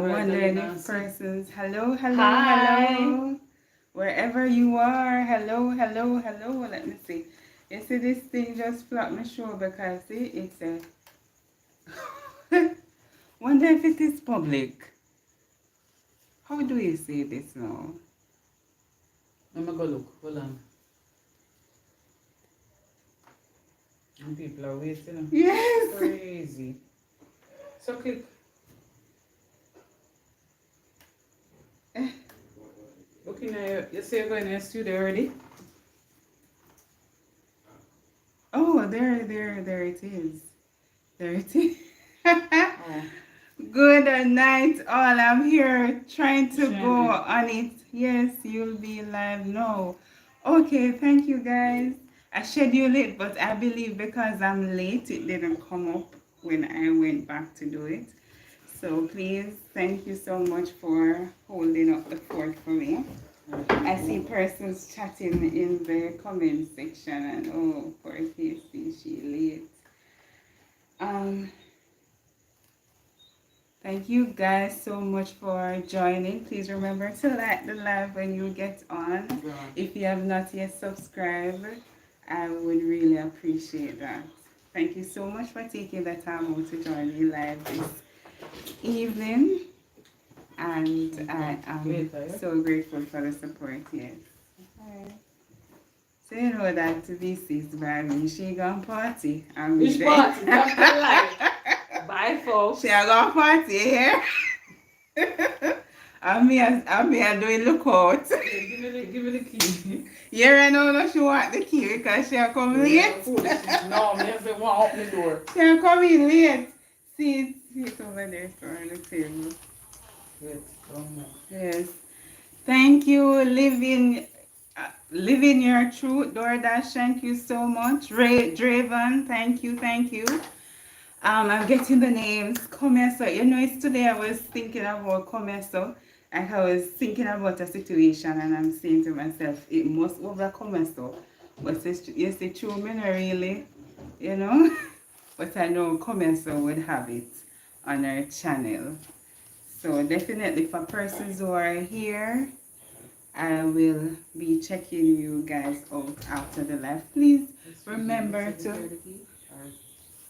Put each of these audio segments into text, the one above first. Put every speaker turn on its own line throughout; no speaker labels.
I'm wondering if persons, hello,
Hi.
hello, wherever you are, hello. Let me see. You see, this thing just flopped my show because see, it's a. Wonder if it is public. How do you say this now?
Let me go look. Hold on. And people are waiting.
Yes.
Crazy. So click. Looking at you say you're going to your studio already?
Oh, there it is. There it is.
Oh.
Good night, all. I'm here trying to go on it. Yes, you'll be live now. Okay, thank you guys. I scheduled it, but I believe because I'm late, it didn't come up when I went back to do it. So please, thank you so much for holding up the fort for me. I see persons chatting in the comment section, and oh, poor KC, she late. Thank you guys so much for joining. Please remember to like the live when you get on. If you have not yet subscribed, I would really appreciate that. Thank you so much for taking the time out to join me live this evening. And I am so grateful for the support, yes. Hi. So you know that this is by me. She gone party. I'm
Which party? Bye, folks.
She a gone party here. I'm here doing lookout.
Okay, give me the key.
Yeah, I know she want the key because she a come late.
No, me have to want open the door.
She a come in late. See it's over there for on the table.
Wait,
yes. Thank you, living your truth, DoorDash. Thank you so much, Draven. Thank you. I'm getting the names. Comeso. You know, it's today I was thinking about Comeso. I was thinking about a situation and I'm saying to myself, it must overcome Comeso. But you see, true, me not really, you know. But I know Comeso would have it on our channel. So definitely for persons who are here, I will be checking you guys out after the live. Please remember to...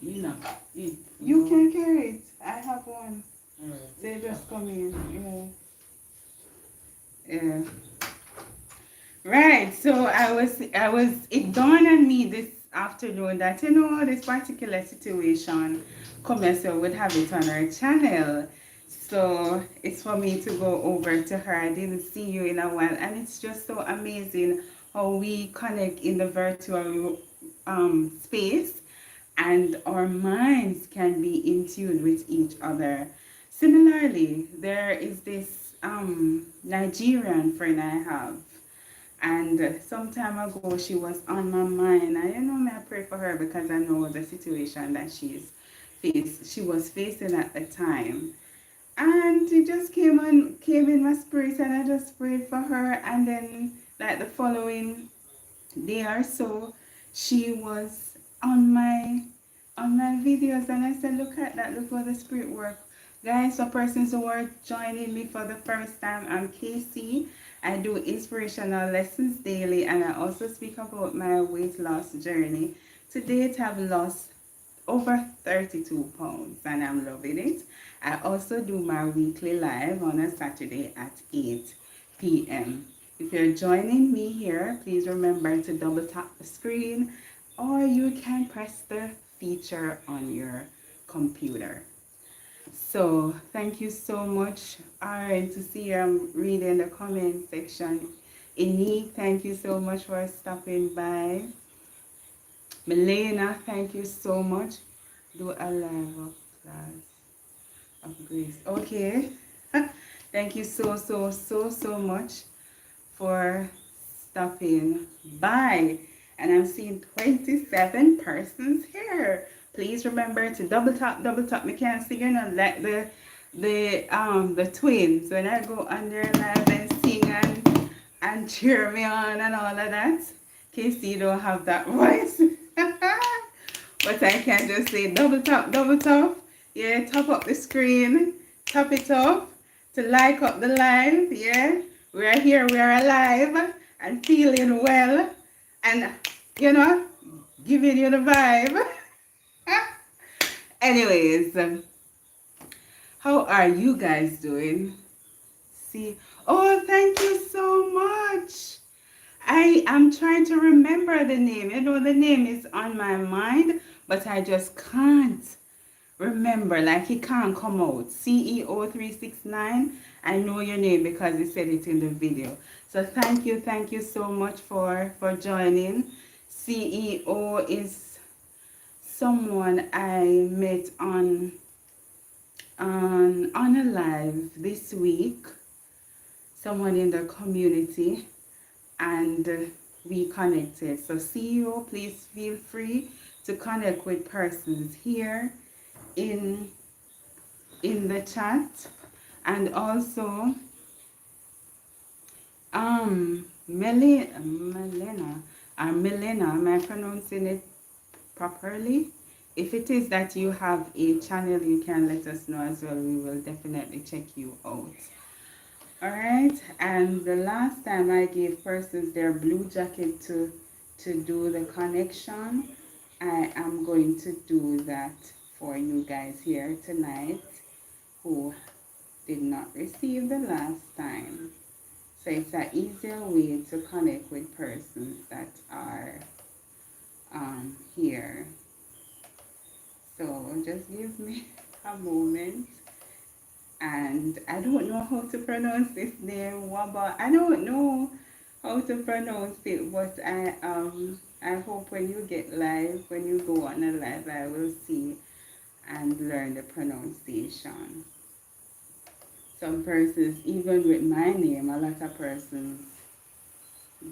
You can carry it. I have one. They just come in. Yeah. Right. So it dawned on me this afternoon that, you know, this particular situation, Commercial would have it on our channel. So it's for me to go over to her. I didn't see you in a while. And it's just so amazing how we connect in the virtual space. And our minds can be in tune with each other. Similarly, there is this Nigerian friend I have, and some time ago she was on my mind. And you know, I pray for her because I know the situation that she was facing at the time. And it just came in my spirit, and I just prayed for her. And then, like the following day or so, she was on my videos, and I said, look at that, look how the spirit work. Guys, for persons who are joining me for the first time, I'm KC. I do inspirational lessons daily, and I also speak about my weight loss journey. To date, I've lost over 32 pounds and I'm loving it. I also do my weekly live on a Saturday at 8 p.m. If you're joining me here, please remember to double tap the screen, or you can press the feature on your computer. So thank you so much. Alright, to see you reading the comment section. Ini, thank you so much for stopping by. Melena, thank you so much. Do a live of class of grace. Okay. Thank you so much for stopping by. And I'm seeing 27 persons here. Please remember to double tap. Me can't see, you know, like the twins when I go on their live and sing and cheer me on and all of that. KC don't have that voice. But I can just say double tap. Yeah, top up the screen, tap it up, to like up the line. Yeah, we're here, we're alive and feeling well, and you know, giving you the vibe. Anyways, how are you guys doing? See, oh, thank you so much. I am trying to remember the name. You know, the name is on my mind, but I just can't remember. Like, it can't come out. CEO369. I know your name because you said it in the video. So thank you so much for joining. CEO is someone I met on a live this week. Someone in the community, and we connected. So CEO, please feel free to connect with persons here in the chat, and also Melena, am I pronouncing it properly? If it is that you have a channel, you can let us know as well. We will definitely check you out. Alright, and the last time I gave persons their blue jacket to do the connection, I am going to do that for you guys here tonight who did not receive the last time. So it's an easier way to connect with persons that are here. So just give me a moment. And I don't know how to pronounce this name, Waba. I don't know how to pronounce it, but I hope when you get live, when you go on a live, I will see and learn the pronunciation. Some persons, even with my name, a lot of persons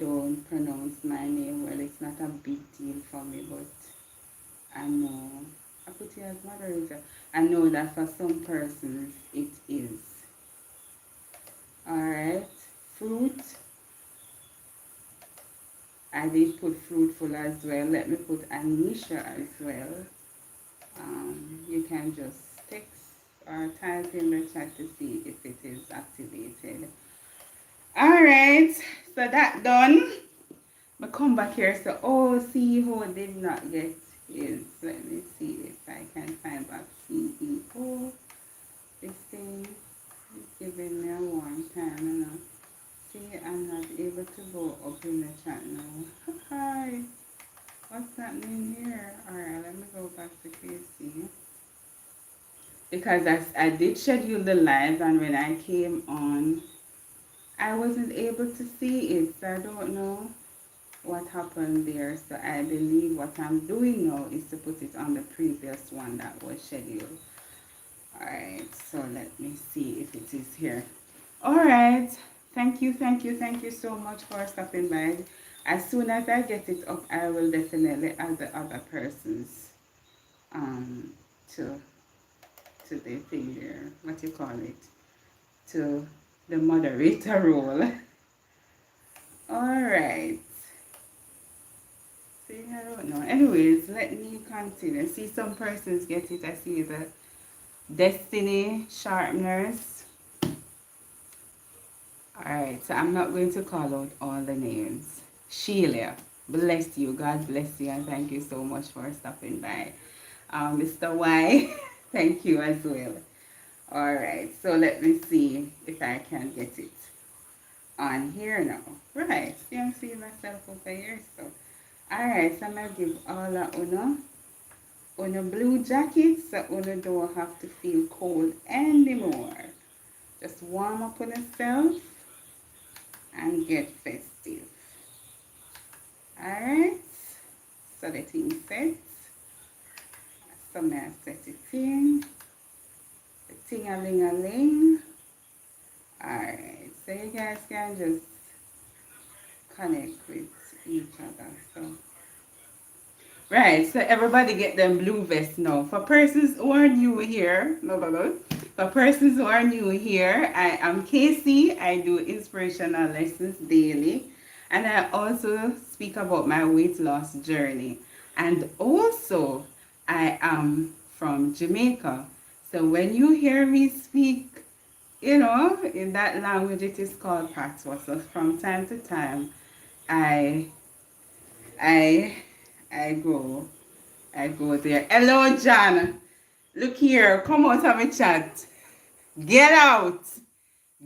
don't pronounce my name well. It's not a big deal for me, but I know. I put you as moderator. I know that for some persons it is. Alright. Fruit. I did put fruitful as well. Let me put Anisha as well. You can just text or type in the chat to see if it is activated. Alright. So that done. I come back here. So, oh, CEO did not get his. Let me see if I can find back CEO. This thing is giving me a warm time, you know. See, I'm not able to go up in the chat now. Hi. What's happening here? Alright, let me go back to KC. Because I did schedule the live, and when I came on, I wasn't able to see it. So I don't know what happened there. So I believe what I'm doing now is to put it on the previous one that was scheduled. Alright, so let me see if it is here. Alright, thank you so much for stopping by. As soon as I get it up, I will definitely add the other persons to the thing there, what you call it, to the moderator role. Alright. See, I don't know. Anyways, let me continue. See, some persons get it. I see the Destiny Sharpeners. Alright, so I'm not going to call out all the names. Sheila, bless you. God bless you, and thank you so much for stopping by. Mr. Y, thank you as well. Alright, so let me see if I can get it on here now. Right, see, I'm seeing myself over here. So, alright, so I'm going to give all of Uno blue jackets, so Uno don't have to feel cold anymore. Just warm up on yourself and get festive. Alright, so the thing sets. So may I set it in. The ting-a-ling-a-ling. Alright, so you guys can just connect with each other. So right, so everybody get them blue vests now. For persons who are new here, For persons who are new here, I am KC. I do inspirational lessons daily. And I also speak about my weight loss journey. And also, I am from Jamaica. So when you hear me speak in that language it is called patois. So from time to time, I, I, I go, I go there. Hello, John. Look here. Come out of my chat. Get out.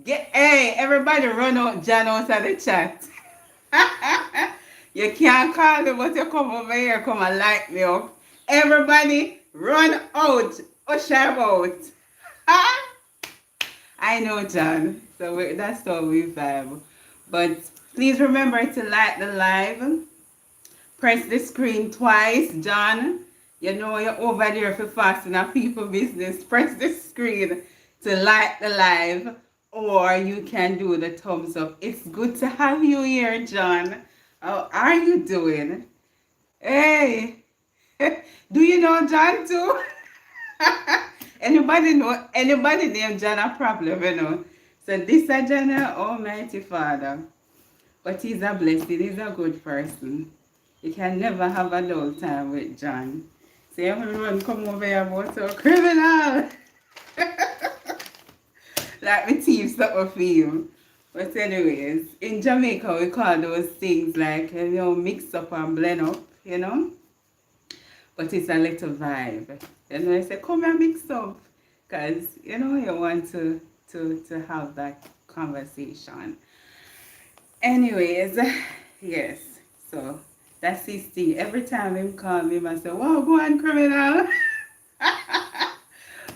Hey, everybody run out John out of the chat. You can't call me, but you come over here, come and light me up. Everybody run out. Usher out. I know, John. So that's how we vibe. But please remember to like the live. Press the screen twice, John. You know you're over there for fasting a people business. Press the screen to like the live, or you can do the thumbs up. It's good to have you here, John. How are you doing? Hey, do you know John too? Anybody named John a problem? So this is John, Almighty Father. But he's a blessed, he's a good person. You can never have a dull time with John. So everyone come over here about a criminal. Like me thief something for you. But anyways, in Jamaica we call those things like, mix up and blend up. But it's a little vibe. I say, come and mix up. Because, you want to have that conversation. Anyways, yes. So that's his thing. Every time him call me, I say, wow, go on, criminal.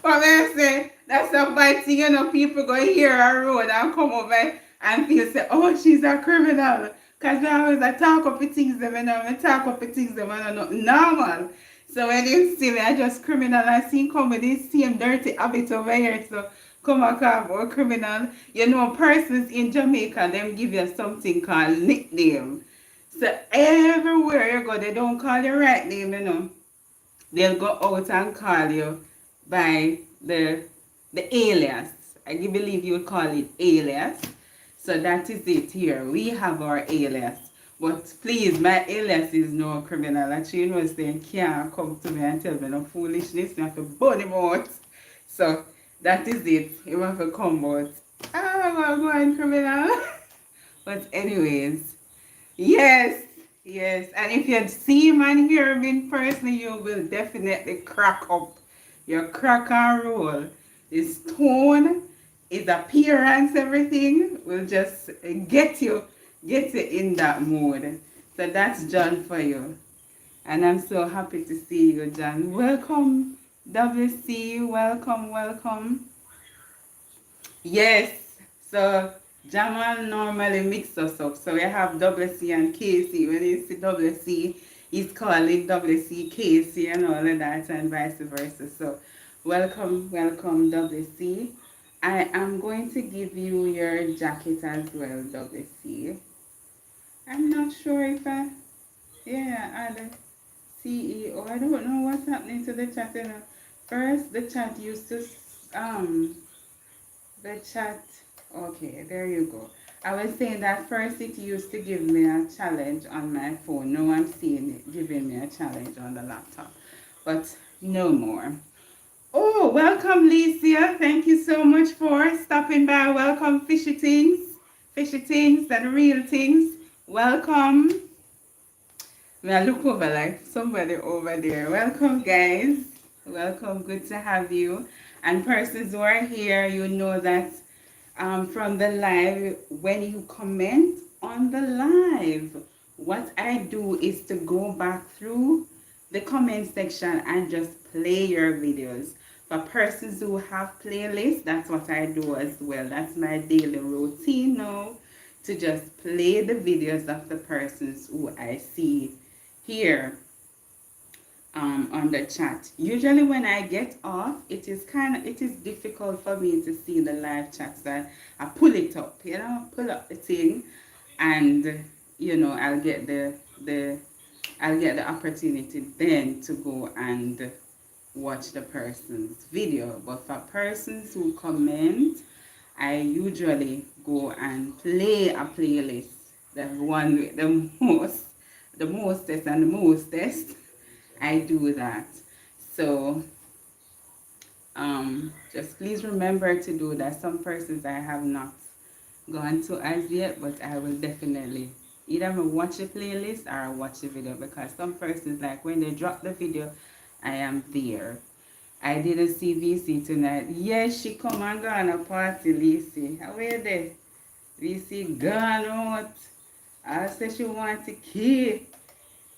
But I say, that's a bad thing, people go hear her road and come over and feel say, oh, she's a criminal. Because I always talk up the things them, I talk up the things them, and I know normal. So when you see me, I just criminal, I see come with this same dirty habit over here, so come and call about criminal. Persons in Jamaica, them give you something called nickname. So everywhere you go, they don't call you right name. They'll go out and call you by the alias. I believe you would call it alias. So that is it here. We have our alias. But please, my alias is no criminal. Actually, they can't come to me and tell me no foolishness. You have to burn him out. So that is it. You have to come out. I'm going criminal. But anyways, yes. Yes, and if you see him and hear him in person, you will definitely crack up. Your crack and roll. His tone, his appearance, everything will just get you in that mood. So that's John for you. And I'm so happy to see you, John. Welcome, WC. Welcome, welcome. Yes, so Jamal normally mix us up. So we have WC and KC. When you see WC, he's calling WC KC and all of that, and vice versa. So welcome, welcome, WC. I am going to give you your jacket as well, WC. I'm not sure if add CEO. I don't know what's happening to the chat. First, the chat used to, the chat, okay, there you go. I was saying that first it used to give me a challenge on my phone. Now I'm seeing it giving me a challenge on the laptop. But no more. Oh, welcome, Licia. Thank you so much for stopping by. Welcome, Fishy Things and Real Things. Welcome. May I look over like somebody over there. Welcome, guys. Welcome. Good to have you. And persons who are here, you know that from the live, when you comment on the live, what I do is to go back through the comment section and just play your videos. For persons who have playlists, that's what I do as well. That's my daily routine now, to just play the videos of the persons who I see here on the chat. Usually when I get off, it is difficult for me to see the live chats. That I pull it up, pull up the thing, and I'll get the opportunity then to go and watch the person's video. But for persons who comment, I usually go and play a playlist, the one with the mostest and the mostest. I do that. So Just please remember to do that. Some persons I have not gone to as yet, but I will definitely either watch the playlist or I watch the video, because some persons, like when they drop the video, I am there. I didn't see VC tonight. Yes, she come and go on a party, Lacey. How are you there? VC gone out. I said she want the key.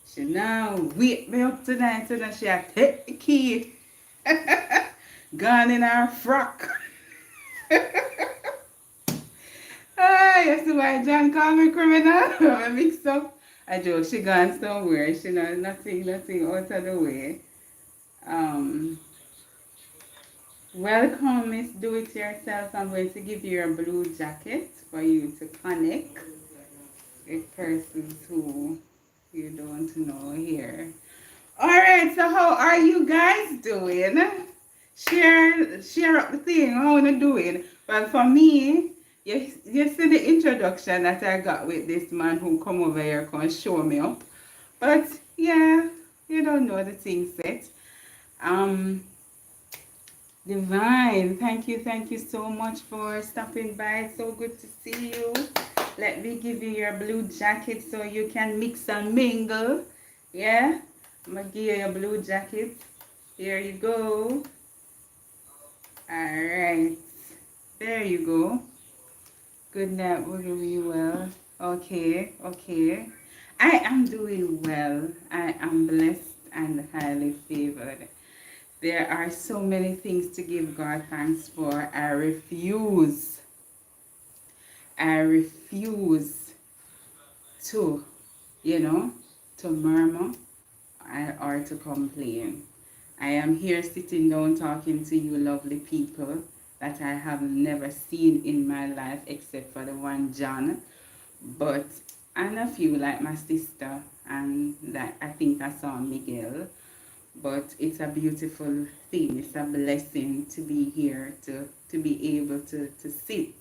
She now wake me up tonight so that she had take the key. Gone in her frock. Ah, you see why John called me criminal? I mixed up. I joke, she gone somewhere. She know nothing out of the way. Um, Welcome, Miss Do It Yourself. I'm going to give you a blue jacket for you to connect with persons who you don't know here. Alright, so how are you guys doing? Share up the thing, how are you doing? Well, for me, you see the introduction that I got with this man who come over here and show me up. But yeah, you don't know the thing set. Um, Divine, thank you so much for stopping by. It's so good to see you. Let me give you your blue jacket so you can mix and mingle. Yeah, I'm gonna give you your blue jacket. Here you go. Alright, there you go. Good night, we're doing well. Okay. I am doing well. I am blessed and highly favored. There are so many things to give God thanks for. I refuse to, to murmur or to complain. I am here sitting down talking to you lovely people that I have never seen in my life except for the one John. But and a few like my sister and that I think I saw Miguel. But it's a beautiful thing. It's a blessing to be here, to be able to sit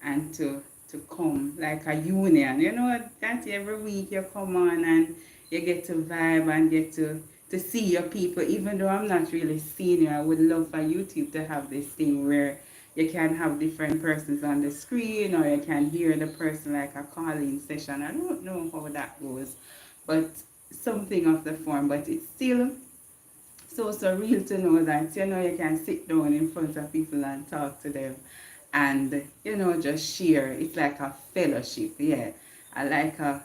and to come like a union. You know that every week you come on and you get to vibe and get to see your people. Even though I'm not really seeing you, I would love for YouTube to have this thing where you can have different persons on the screen, or you can hear the person like a calling session. I don't know how that goes, but something of the form. But it's still so real to know that you can sit down in front of people and talk to them and just share. It's like a fellowship. Yeah, I like a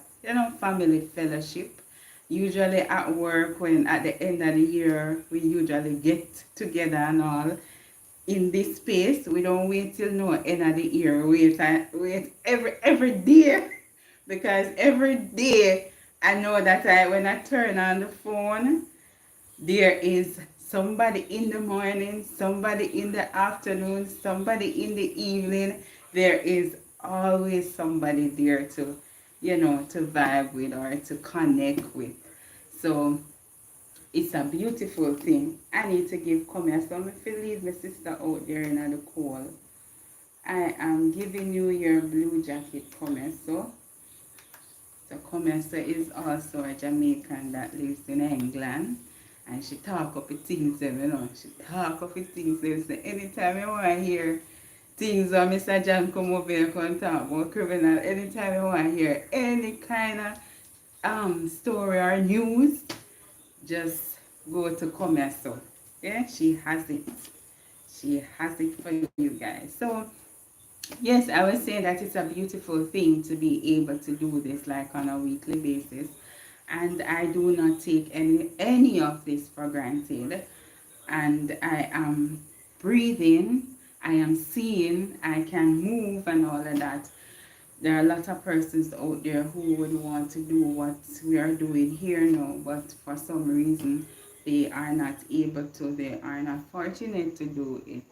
family fellowship. Usually at work, when at the end of the year we usually get together and all in this space. We don't wait till no end of the year. Wait every day because every day I know that when I turn on the phone, there is somebody in the morning, somebody in the afternoon, somebody in the evening. There is always somebody there to vibe with or to connect with. So it's a beautiful thing. I need to give come here. So I'm going to leave my sister out there in the cold. I am giving you your blue jacket, come here. So Comesa is also a Jamaican that lives in England. And she talk up the things them. She talk up the things them. So anytime you want to hear things or Mr. John come over here and talk about criminal, anytime you want to hear any kind of story or news, just go to Comesa. Yeah, she has it. She has it for you guys. So yes, I was saying that it's a beautiful thing to be able to do this like on a weekly basis, and I do not take any of this for granted. And I am breathing, I am seeing, I can move and all of that. There are a lot of persons out there who would want to do what we are doing here now, but for some reason they are not able to, they are not fortunate to do it.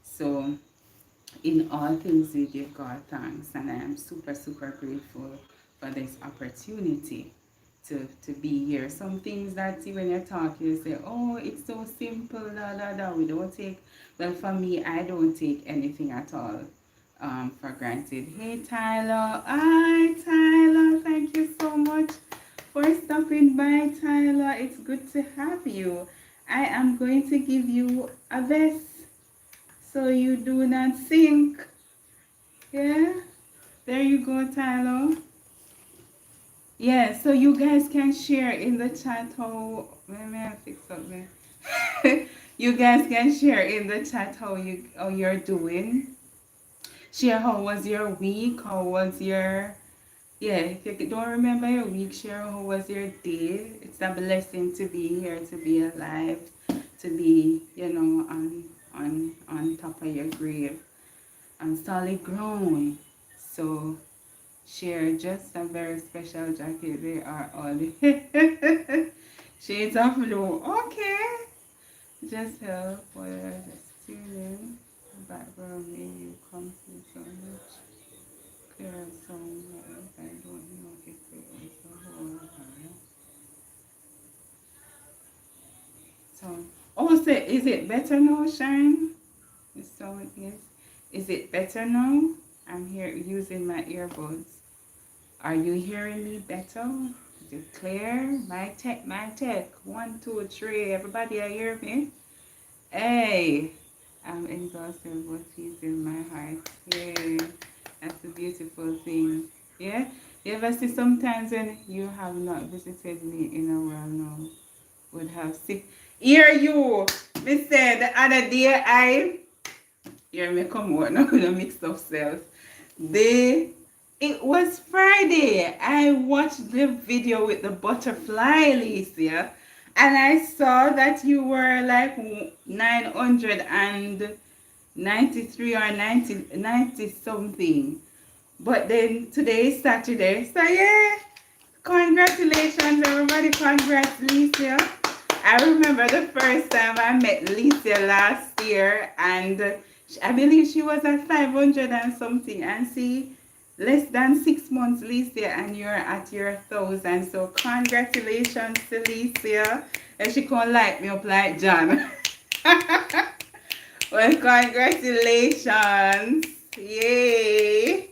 So in all things we give God thanks, and I am super grateful for this opportunity to be here. Some things that when you talk you say, oh, it's so simple, we don't take, well, for me, I don't take anything at all for granted. Hey Tyler, hi Tyler, thank you so much for stopping by, Tyler. It's good to have you. I am going to give you a vest so you do not sink. Yeah, there you go, Tyler. Yeah, so you guys can share in the chat how. Let me fix up there. You guys can share in the chat how you're doing. Share how was your week, how was your, yeah, if you don't remember your week, share how was your day. It's a blessing to be here, to be alive, to be, on top of your grave, on solid ground. So share just a very special jacket. They are all shades of blue. Okay. Just help where the student background may you come to so much clear song. I don't know if it was the whole time. So, oh, say, is it better now, Shine? So it is. Is it better now? I'm here using my earbuds. Are you hearing me better? Is it clear? My tech, my tech. 1, 2, 3. Everybody, I hear me? Hey, I'm exhausted, but he's in my heart. Yay. That's a beautiful thing. Yeah? You ever see sometimes when you have not visited me in a while now, would have seen. Hear you! Me said the other day I hear me come out now with a mixed up self. It was Friday. I watched the video with the butterfly, Alicia, and I saw that you were like 993 or 90 something. But then today is Saturday. So yeah, congratulations everybody. Congrats, Alicia. I remember the first time I met Alicia last year, and I believe she was at 500 and something, and see, less than 6 months, Alicia, and you're at your 1,000. So congratulations to Alicia. And she can't light me up like John. Well, congratulations. Yay.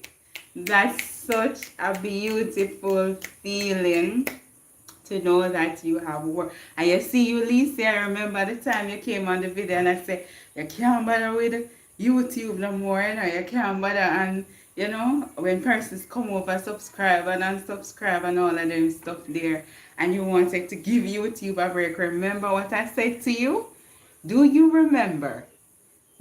That's such a beautiful feeling to know that you have work. And you see, you, Lisa, I remember the time you came on the video and I said, you can't bother with YouTube no more, you can't bother. And, when persons come over, subscribe and unsubscribe and all of them stuff there, and you wanted to give YouTube a break, remember what I said to you? Do you remember?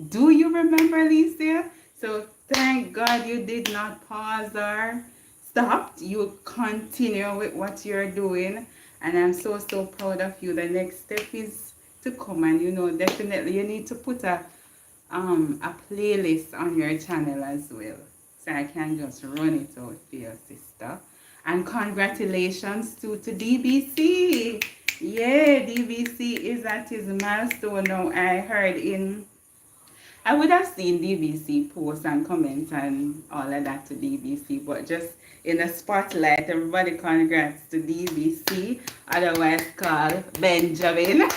Do you remember, Alicia? So thank God you did not pause or stop. You continue with what you're doing. And I'm so, so proud of you. The next step is to come, and definitely you need to put a playlist on your channel as well. So I can just run it out for your sister. And congratulations to DBC. Yeah, DBC is at his milestone now. I would have seen DBC posts and comments and all of that to DBC, but just in the spotlight, everybody congrats to DBC, otherwise called Benjamin.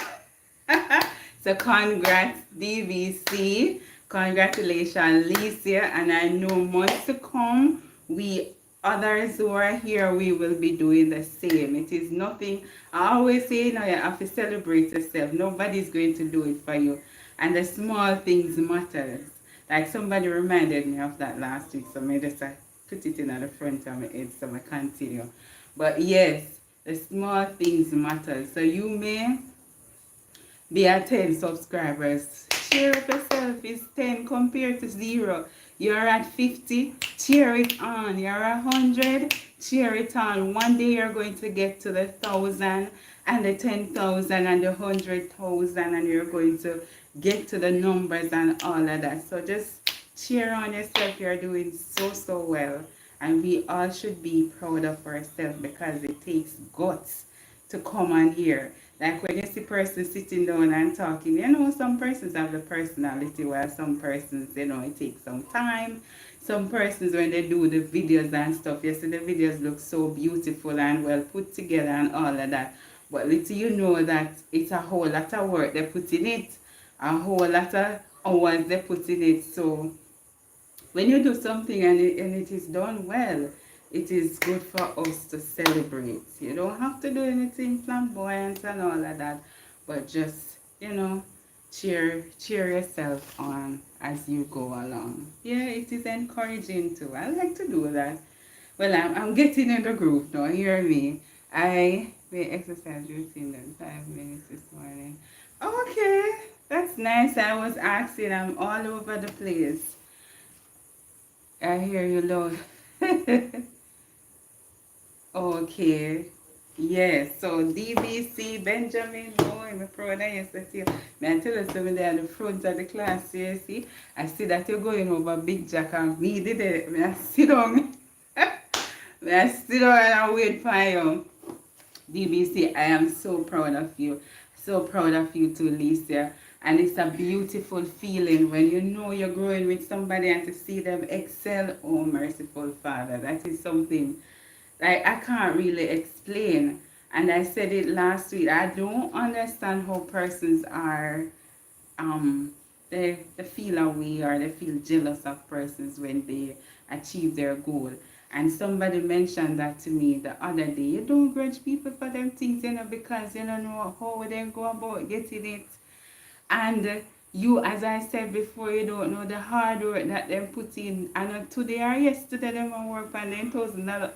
So congrats DBC, congratulations Licia, and I know months to come, we others who are here, we will be doing the same. It is nothing, I always say, you have to celebrate yourself. Nobody's going to do it for you. And the small things matters. Like somebody reminded me of that last week, so I just put it in at the front of my head so I continue. But yes, the small things matter. So you may be at 10 subscribers. Cheer up yourself. It's 10 compared to 0. You're at 50. Cheer it on. You're 100. Cheer it on. One day you're going to get to the 1,000 and the 10,000 and the 100,000, and you're going to get to the numbers and all of that. So just cheer on yourself. You're doing so, so well. And we all should be proud of ourselves, because it takes guts to come on here. Like when you see persons sitting down and talking, some persons have the personality, while some persons, it takes some time. Some persons, when they do the videos and stuff, you see the videos look so beautiful and well put together and all of that. But little you know that it's a whole lot of work they put in it, a whole lot of hours they put in it. So when you do something and it is done well, it is good for us to celebrate. You don't have to do anything flamboyant and all of that, but just you know, cheer yourself on as you go along. Yeah, it is encouraging too. I like to do that. Well, I'm getting in the groove now. Hear me. I may exercise routine then 5 minutes this morning. Okay, that's nice. I was asking. I'm all over the place. I hear you, Lord. Okay. Yes. So DBC Benjamin, oh, I'm proud of you. See, me I tell you something there at the front of the class. You see, I see that you're going over Big Jack and me did it. Me I sit down. Me I sit down and I wait for you. DBC, I am so proud of you. So proud of you too, Lisa. And it's a beautiful feeling when you know you're growing with somebody and to see them excel. Oh, merciful Father. That is something like I can't really explain. And I said it last week. I don't understand how persons are um they feel away or they feel jealous of persons when they achieve their goal. And somebody mentioned that to me the other day. You don't grudge people for them things, because you don't know how they go about getting it. And you, as I said before, you don't know the hard work that they put in. And today or yesterday, they work on $10,000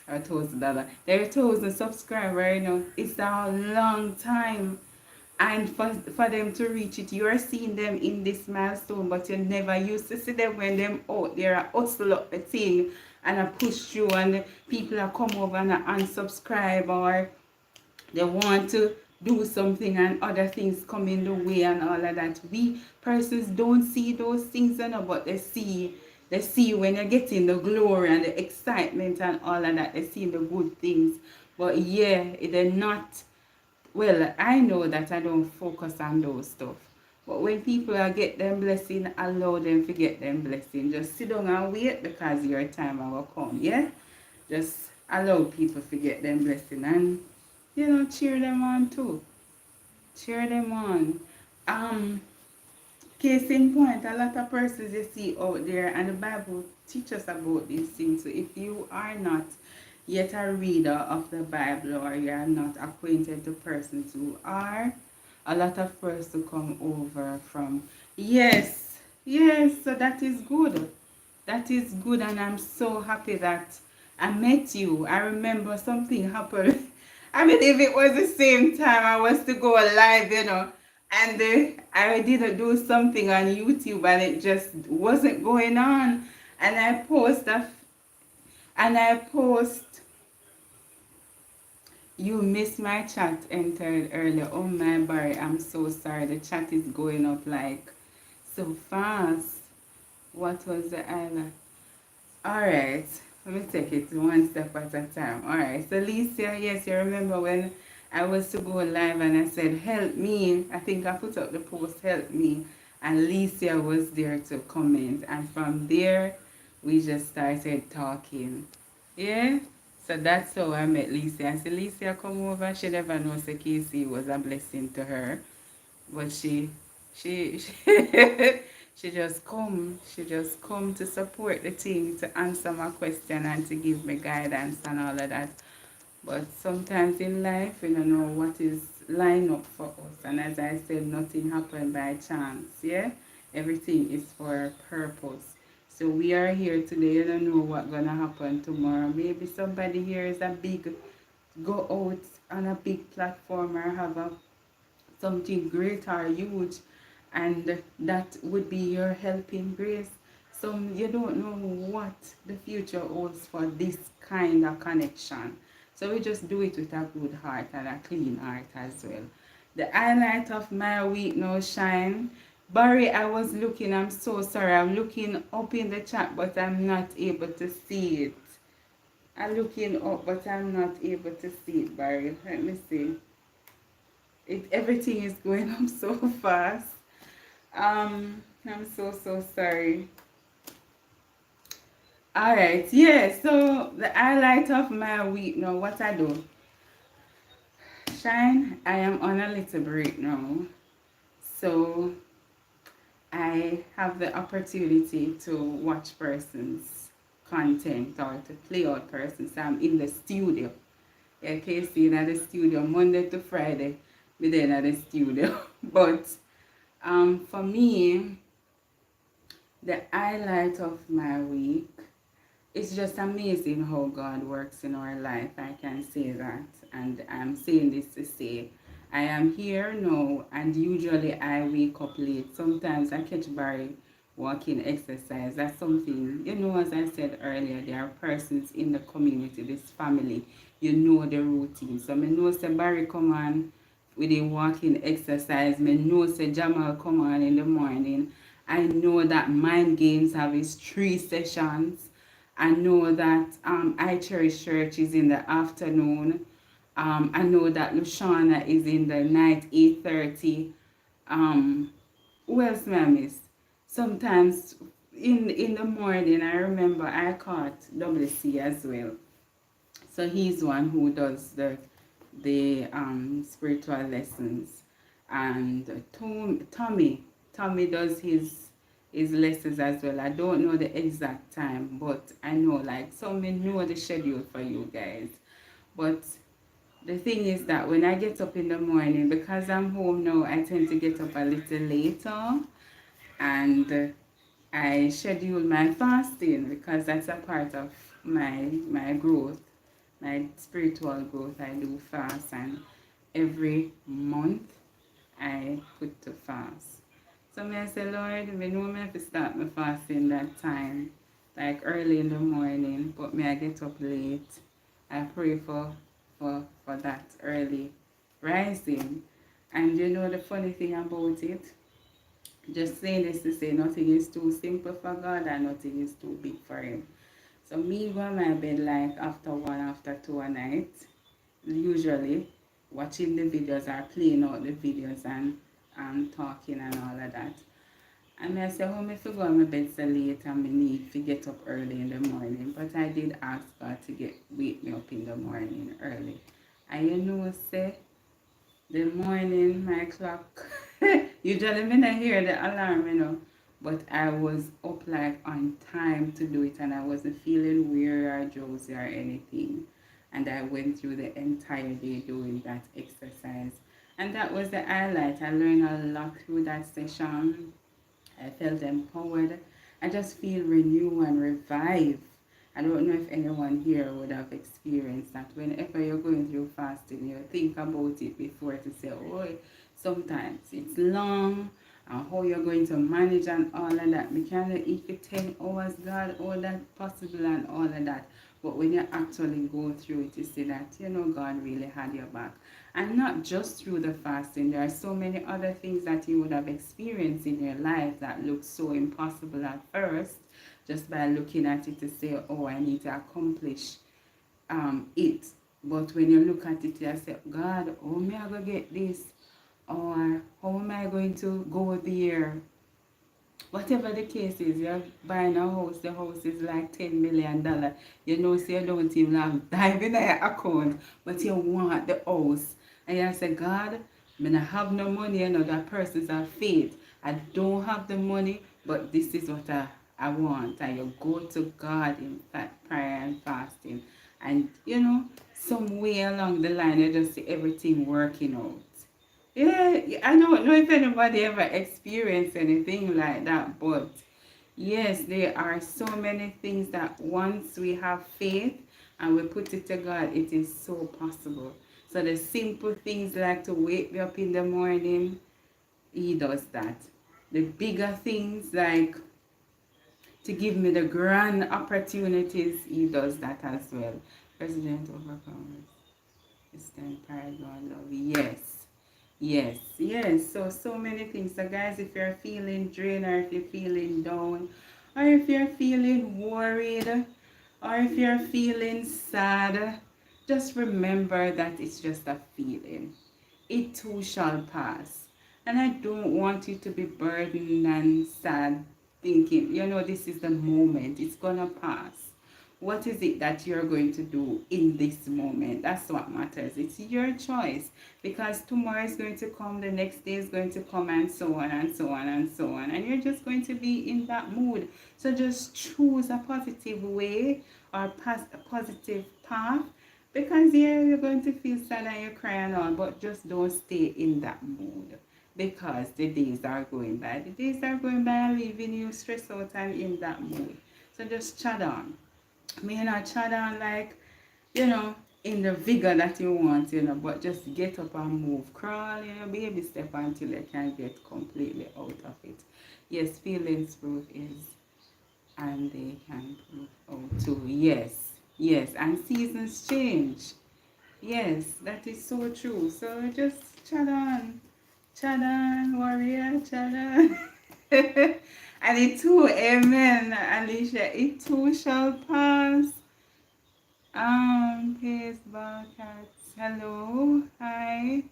or $1,000. They're 1,000 subscribers, It's a long time. And for them to reach it, you're seeing them in this milestone, but you never used to see them when them out there a hustle up the thing and a push through and people are come over and a unsubscribe or they want to do something and other things come in the way and all of that. We persons don't see those things, but they see when you're getting the glory and the excitement and all of that. They see the good things. But yeah, they're not. Well, I know that I don't focus on those stuff. But when people are get them blessing, allow them to get them blessing. Just sit down and wait because your time will come. Yeah? Just allow people to get them blessing and cheer them on too. Cheer them on. Um, Case in point, a lot of persons you see out there, and the Bible teaches about these things. So if you are not yet a reader of the Bible or you are not acquainted to persons who are, a lot of persons come over from. Yes, yes, so that is good. That is good, and I'm so happy that I met you. I remember something happened. I believe it was the same time I was to go live, and I did do something on YouTube, and it just wasn't going on. And I post. You missed my chat entered earlier. Oh my Barry, I'm so sorry. The chat is going up like so fast. What was the island? Alright, let me take it one step at a time. Alright, so Lisa, yes, you remember when I was to go live and I said, help me. I think I put up the post, help me. And Lisa was there to comment. And from there, we just started talking. Yeah? So that's how I met Lisa. And so Lisa come over. She never knows that KC was a blessing to her. But she she just come to support the team, to answer my question and to give me guidance and all of that. But sometimes in life we don't know what is lined up for us, and as I said, nothing happened by chance. Yeah, everything is for a purpose. So we are here today. You don't know what's gonna happen tomorrow. Maybe somebody here is a big go out on a big platform or have a something great or huge, and that would be your helping grace. So you don't know what the future holds for this kind of connection. So we just do it with a good heart and a clean heart as well. The highlight of my week now shine. Barry, I was looking, I'm so sorry, I'm looking up in the chat but I'm not able to see it. I'm looking up but I'm not able to see it, Barry. Let me see. Everything is going up so fast. I'm so sorry. All right, yeah. So the highlight of my week now, what I do? Shine. I am on a little break now, so I have the opportunity to watch persons' content or to play out persons. I'm in the studio. Yeah, KC in the studio Monday to Friday. me then at the studio. But for me, the highlight of my week, it's just amazing how God works in our life. I can say that. And I'm saying this to say, I am here now, and usually I wake up late. Sometimes I catch Barry walking exercise. That's something, as I said earlier, there are persons in the community, this family, the routine. So I know say Barry come on with a walking exercise. I know say Jamal come on in the morning. I know that Mind Games have his 3 sessions. I know that I Cherish Church is in the afternoon. I know that Lushana is in the night 8:30. Um, who else may I miss? Sometimes in the morning, I remember I caught WC as well. So he's one who does the spiritual lessons, and Tommy does his lessons as well. I don't know the exact time, but I know like some may know the schedule for you guys. But the thing is that when I get up in the morning, because I'm home now, I tend to get up a little later, and I schedule my fasting because that's a part of my growth, my spiritual growth. I do fast, and every month I put to fast. So I say, Lord, I know I have to start my fasting that time, like early in the morning, but I get up late. I pray for that early rising. And the funny thing about it, just saying this to say nothing is too simple for God and nothing is too big for him. So me go on my bed like after 1, after 2 a night, usually watching the videos or playing out the videos and talking and all of that. And I say, oh, if I go on my bed so late and I need to get up early in the morning. But I did ask God to wake me up in the morning early. And say, the morning, my clock, usually when I hear the alarm, but I was up like on time to do it, and I wasn't feeling weary or drowsy or anything. And I went through the entire day doing that exercise. And that was the highlight. I learned a lot through that session. I felt empowered. I just feel renewed and revived. I don't know if anyone here would have experienced that. Whenever you're going through fasting, you think about it before to say, oh, sometimes it's long, and how you're going to manage and all of that. We cannot eat for 10 hours, God, all that possible and all of that. But when you actually go through it, you see that, God really had your back. And not just through the fasting, there are so many other things that you would have experienced in your life that look so impossible at first, just by looking at it to say, oh, I need to accomplish it. But when you look at it, you say, God, how am I going to get this? Or how am I going to go there? Whatever the case is, you're buying a house, the house is like $10 million. So you don't even have dive in your account, but you want the house. And you say, God, I don't have no money, that person's have faith. I don't have the money, but this is what I want. And you go to God in prayer and fasting. And some way along the line, you just see everything working out. Yeah, I don't know if anybody ever experienced anything like that, but yes, there are so many things that once we have faith and we put it to God, it is so possible. So the simple things like to wake me up in the morning, He does that. The bigger things like to give me the grand opportunities, He does that as well. President overcomers, stand paragon love. Yes. Yes. So many things. So guys, if you're feeling drained, or if you're feeling down, or if you're feeling worried, or if you're feeling sad, just remember that it's just a feeling. It too shall pass. And I don't want you to be burdened and sad thinking, this is the moment, it's gonna pass. What is it that you're going to do in this moment? That's what matters. It's your choice, because tomorrow is going to come, the next day is going to come, and so on and so on and so on. And you're just going to be in that mood. So just choose a positive way, or a positive path, Because yeah, you're going to feel sad and you cry and all, but just don't stay in that mood. Because the days are going by. The days are going by and leaving you stressed out and in that mood. So just chat on. May not chat on like, you know, in the vigor that you want, but just get up and move. Crawl, baby step until you can get completely out of it. Yes, feelings proof is, and they can prove out too. Yes, yes, and seasons change. Yes, that is so true. So just chat on, warrior, chat on. And it too, amen, Alicia, it too shall pass. Pace Barcats, hello, hi,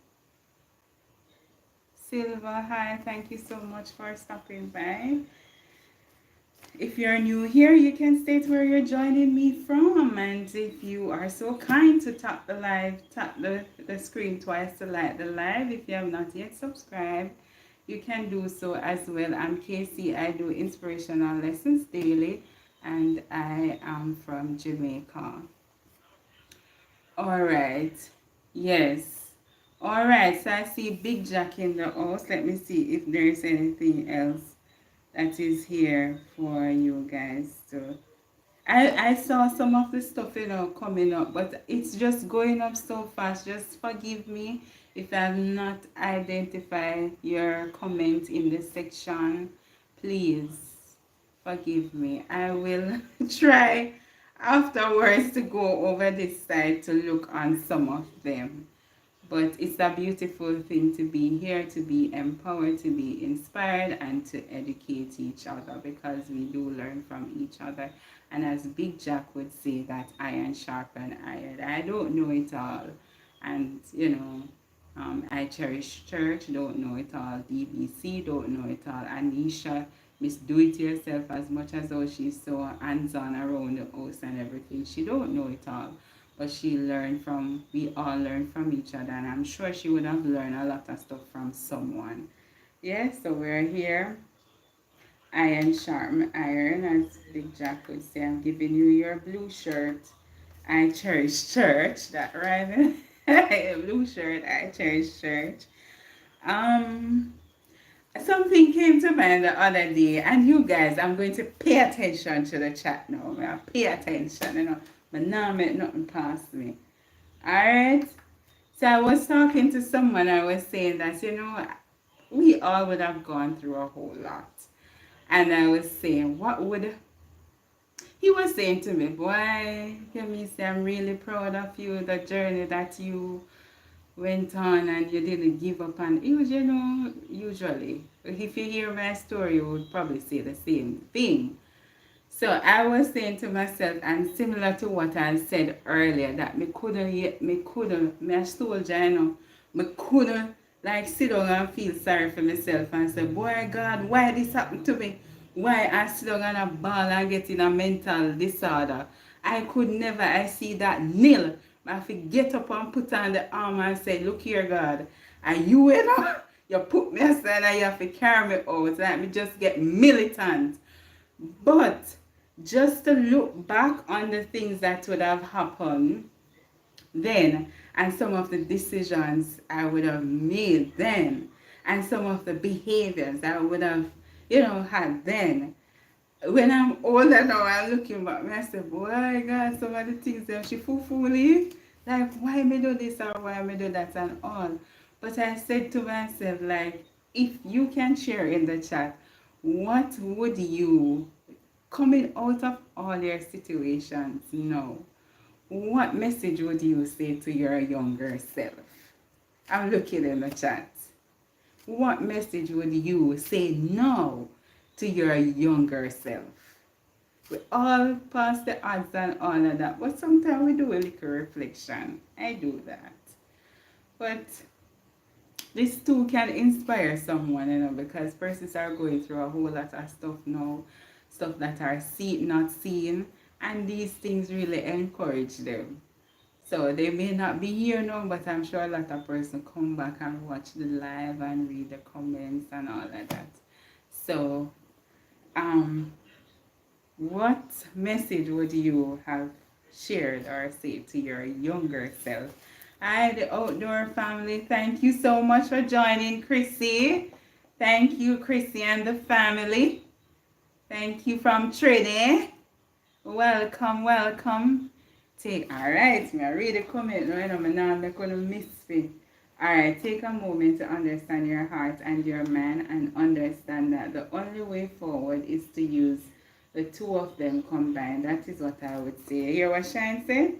Silva, hi, thank you so much for stopping by. If you're new here, you can state where you're joining me from. And if you are so kind to tap the screen twice to like the live. If you have not yet subscribed, you can do so as well. I'm KC. I do inspirational lessons daily, and I am from Jamaica. All right. Yes. All right. So I see Big Jack in the house. Let me see if there's anything else that is here for you guys to. I saw some of the stuff, coming up, but it's just going up so fast. Just forgive me if I have not identified your comment in the section. Please forgive me. I will try afterwards to go over this side to look on some of them. But it's a beautiful thing to be here, to be empowered, to be inspired, and to educate each other, because we do learn from each other. And as Big Jack would say, that iron sharpen iron. I don't know it all. And, I cherish church, don't know it all. DBC, don't know it all. Anisha, Miss Do It Yourself, as much as though she's so hands-on around the house and everything. She don't know it all, but we all learn from each other, and I'm sure she would have learned a lot of stuff from someone. Yeah, so we're here. Iron sharpen iron, as Big Jack would say. I'm giving you your blue shirt. I cherish church. That right? Blue shirt. I cherish church. Um, Something came to mind the other day, and you guys, I'm going to pay attention to the chat now. Pay attention, but now make nothing past me. Alright? So I was talking to someone, I was saying that, we all would have gone through a whole lot. And I was saying, he was saying to me, boy, me say, I'm really proud of you, the journey that you went on and you didn't give up. And it was, usually, if you hear my story, you would probably say the same thing. So I was saying to myself, and similar to what I said earlier, that me a soldier, me couldn't like sit down and feel sorry for myself and say, boy God, why this happened to me? Why I sit down and a ball and get in a mental disorder? I could never, I see that nil. I have to get up and put on the arm and say, look here God, and you put me aside and you have to carry me out. Let me just get militant. But just to look back on the things that would have happened then, and some of the decisions I would have made then, and some of the behaviors I would have, had then. When I'm older now, I'm looking back and I say, boy, God, some of the things that she foolly, like, why me do this or why me do that and all. But I said to myself, like, if you can share in the chat, what would you, coming out of all your situations now, what message would you say to your younger self? I'm looking in the chat. What message would you say now to your younger self? We all pass the odds and all of that, but sometimes we do a little reflection. I do that. But this too can inspire someone, because persons are going through a whole lot of stuff now, stuff that are not seen, and these things really encourage them. So they may not be here now, but I'm sure a lot of person come back and watch the live and read the comments and all of that. So, what message would you have shared or say to your younger self? Hi, the outdoor family. Thank you so much for joining, Chrissy. Thank you, Chrissy and the family. Thank you from Trinity. Welcome, welcome. Take alright, me I read the comment now, I'm not gonna miss it. Alright, take a moment to understand your heart and your mind and understand that the only way forward is to use the two of them combined. That is what I would say. Hear what Shine said?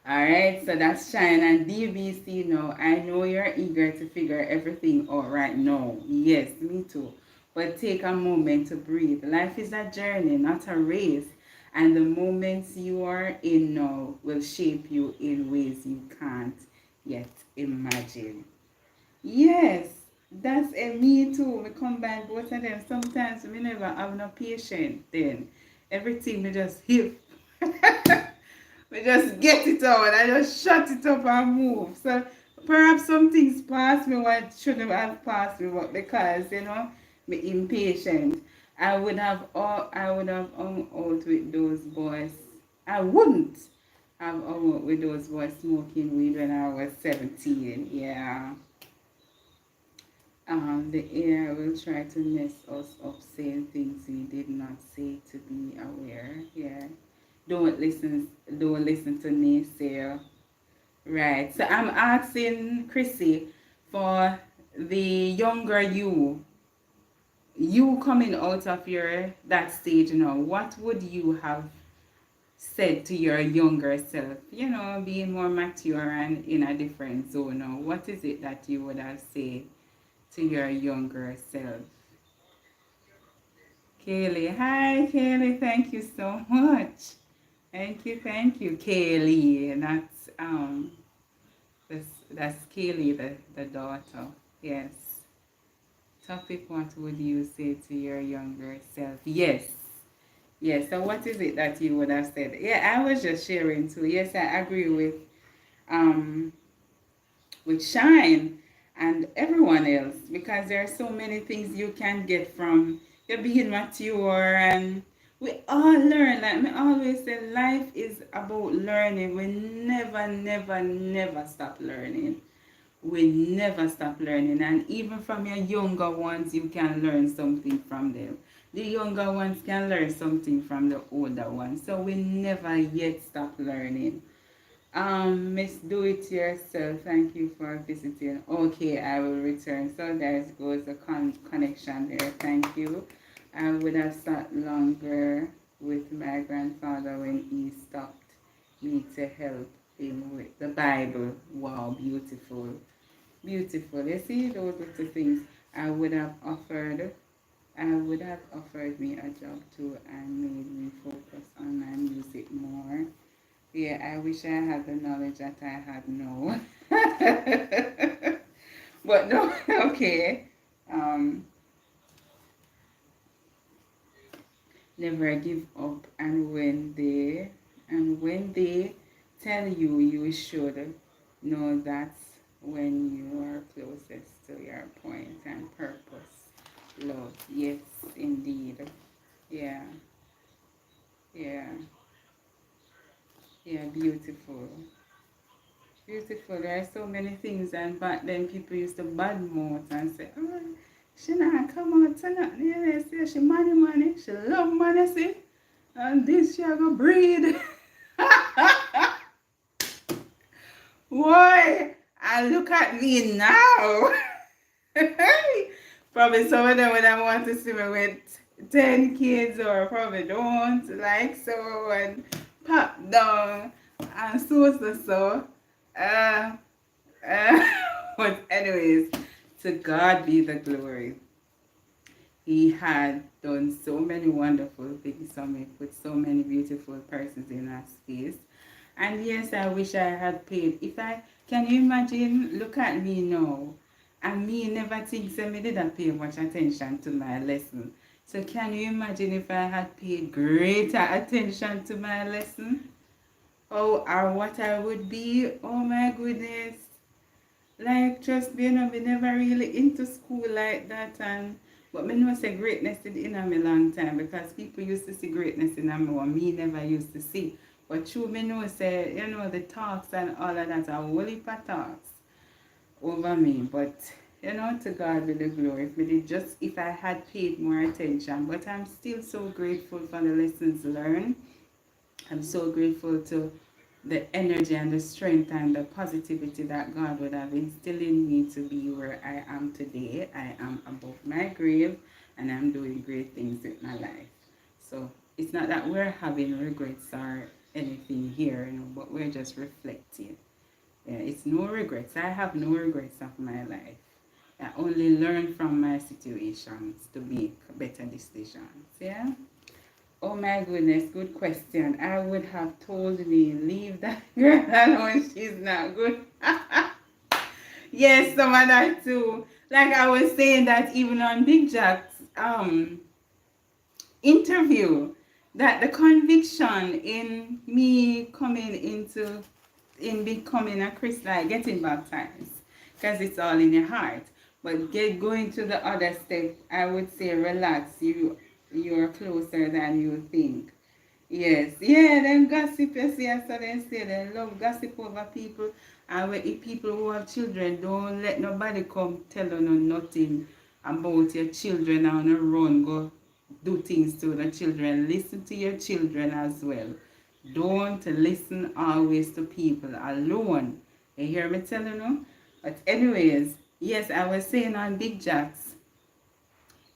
Alright, so that's Shine and DBC now. I know you're eager to figure everything out right now. Yes, me too. But take a moment to breathe. Life is a journey, not a race. And the moments you are in now will shape you in ways you can't yet imagine. Yes, that's a me too. We combine both of them. Sometimes we never have no patience then. Everything we just hit. We just get it out. I just shut it up and move. So perhaps some things pass me what shouldn't have passed me, but because me impatient. I would have hung out with those boys. I wouldn't have hung out with those boys smoking weed when I was 17. Yeah. The air will try to mess us up saying things we did not say to be aware. Yeah. Don't listen to naysayer. Right. So I'm asking Chrissy for the younger you coming out of your that stage now, what would you have said to your younger self? Being more mature and in a different zone now. What is it that you would have said to your younger self? Kaylee. Hi Kaylee, thank you so much. Thank you, Kaylee. That's Kaylee, the daughter. Yes. Topic, what would you say to your younger self? Yes. Yes. So what is it that you would have said? Yeah, I was just sharing too. Yes, I agree um with Shine and everyone else because there are so many things you can get from you being mature, and we all learn. Like me always say, life is about learning. We never, never, never stop learning. We never stop learning, and even from your younger ones you can learn something from them. The younger ones can learn something from the older ones, so we never yet stop learning. Miss Do It Yourself, thank you for visiting. Okay, I will return. So there goes the connection there. Thank you. I would have sat longer with my grandfather when he stopped me to help him with the Bible. Wow, beautiful. Beautiful. You see, those little things I would have offered. I would have offered me a job too and made me focus on my music more. Yeah, I wish I had the knowledge that I had now. But no, okay. Um, Never give up, and when they tell you you should, know that's when you are closest to your point and purpose. Love. Yes, indeed. Yeah. Yeah. Yeah, beautiful. Beautiful. There are so many things, and back then people used to badmouth and say, "Oh, she not come out tonight. Yeah, say she money. She love money, see, and this she a go breed." Why? And look at me now. Probably some of them would have want to see me with 10 kids, or probably don't like so and pop down and so. Uh, uh, but anyways, to God be the glory. He had done so many wonderful things for me, put so many beautiful persons in our space. And yes, I wish I had paid. Can you imagine, look at me now. And me never think so me didn't pay much attention to my lesson. So can you imagine if I had paid greater attention to my lesson? Oh, or what I would be? Oh my goodness. Like, trust me, me never really into school like that, and but me know say greatness is in me long time because people used to see greatness in me what me never used to see. But true me know say, the talks and all of that are whole heap of talks over me. But to God be the glory. If I had paid more attention. But I'm still so grateful for the lessons learned. I'm so grateful to the energy and the strength and the positivity that God would have instilled in me to be where I am today. I am above my grave and I'm doing great things with my life. So it's not that we're having regrets or anything here, but we're just reflecting. Yeah, it's no regrets. I have no regrets of my life. I only learn from my situations to make better decisions. Yeah. Oh my goodness, good question. I would have told me, leave that girl alone, she's not good. Yes, some of that too. Like I was saying that even on Big Jack's interview, that the conviction in me coming in becoming a Christian, like getting baptized, because it's all in your heart. But going to the other step, I would say relax. You're closer than you think. Yes, yeah, them gossip, you see, as they say, they love gossip over people. And if people who have children, don't let nobody come tell you no nothing about your children and run, go do things to the children. Listen to your children as well. Don't listen always to people alone. You hear me telling you? But anyways, yes, I was saying on Big Jack's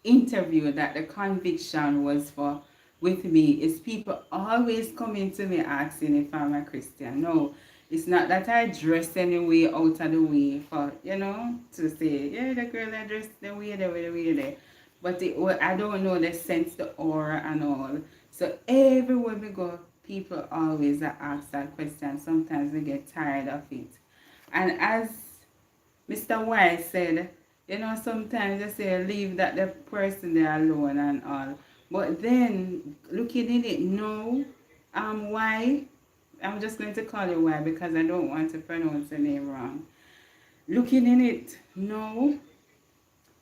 interview that the conviction was for with me is people always coming to me asking if I'm a Christian. No, it's not that I dress anyway out of the way for, to say, yeah, the girl I dress the way there. But I don't know the sense, the aura and all. So everywhere we go, people always ask that question. Sometimes we get tired of it. And as Mr. White said, sometimes they say leave that the person there alone and all. But then looking in it, no, why? I'm just going to call you why because I don't want to pronounce the name wrong. Looking in it, no.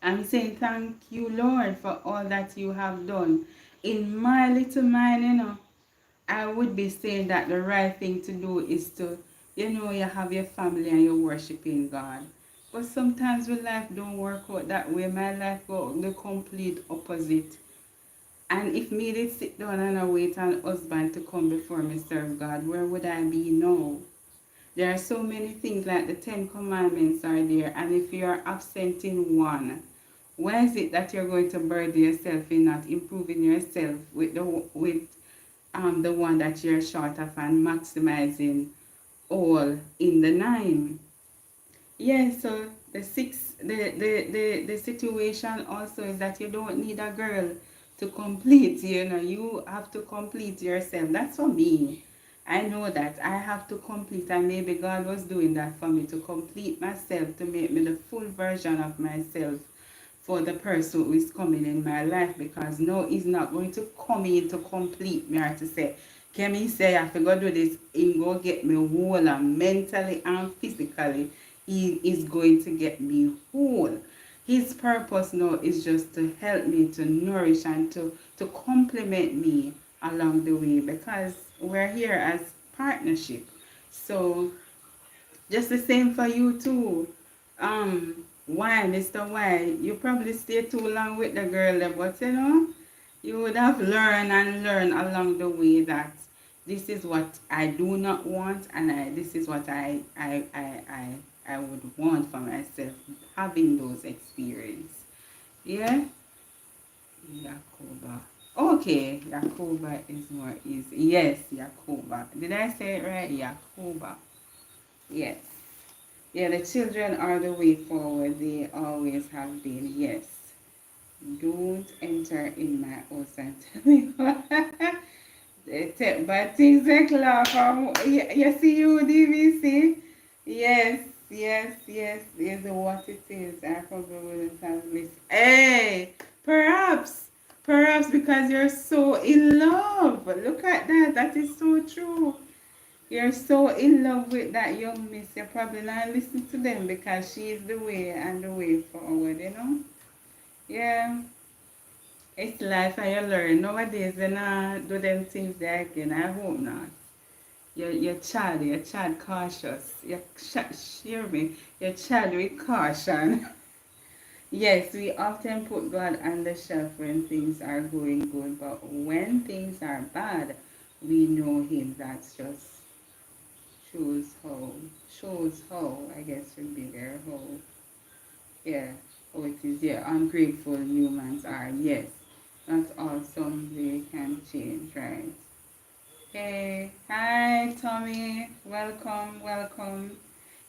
I'm saying thank you, Lord, for all that you have done. In my little mind, I would be saying that the right thing to do is to, you have your family and you're worshiping God. But sometimes when life don't work out that way, my life go the complete opposite. And if me did sit down and I wait on husband to come before me serve God, where would I be now? There are so many things like the 10 Commandments are there, and if you are absent in one, why is it that you're going to burden yourself in not improving yourself with the one that you're short of and maximizing all in the 9? Yeah, so the situation also is that you don't need a girl to complete, you have to complete yourself. That's for me. I know that I have to complete, and maybe God was doing that for me to complete myself, to make me the full version of myself for the person who is coming in my life, because no, he's not going to come in to complete me or to say, can me say I have to go do this, he go get me whole and mentally and physically he is going to get me whole. His purpose now is just to help me, to nourish and to complement me along the way, because we're here as partnership. So just the same for you too. Why, Mr. Y, you probably stay too long with the girl, but you would have learned and learned along the way that this is what I do not want, and this is what I would want for myself, having those experiences. Yeah? Yakoba. Okay, Yakoba is more easy. Yes, Yakoba. Did I say it right? Yakoba. Yes. Yeah, the children are the way forward. They always have been. Yes. Don't enter in my house and tell me what. They take bad things like laugh. You see you, DVC? Yes, yes. Is what it is. I probably wouldn't have missed. Hey, perhaps because you're so in love. Look at that. That is so true. You're so in love with that young miss, you probably not listen to them because she is the way and the way forward. Yeah, it's life and you learn. Nowadays, they not do them things there again. I hope not. Your child cautious. Hear me. Your child with caution. Yes, we often put God on the shelf when things are going good, but when things are bad, we know Him. That's just shows how, I guess should be there, how, yeah, how it is, yeah, ungrateful humans are, yes. Not all someday can change, right? Hey, hi Tommy, welcome, welcome.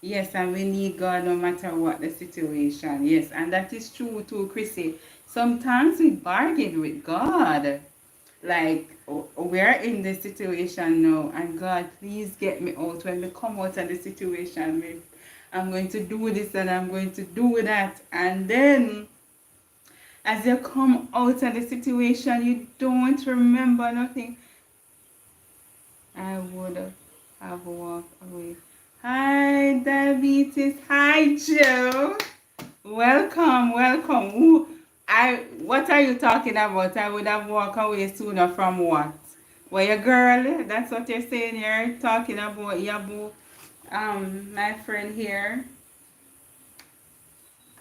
Yes, and we need God no matter what the situation. Yes, and that is true too, Chrissy. Sometimes we bargain with God. Like, we're in this situation now, and God, please get me out. When we come out of the situation, I'm going to do this and I'm going to do that. And then, as you come out of the situation, you don't remember nothing. I would have walked away. Hi, Diabetes. Hi, Joe. Welcome, welcome. What are you talking about? I would have walked away sooner from what? Well, your girl, that's what you're saying here, talking about Yabu. My friend here,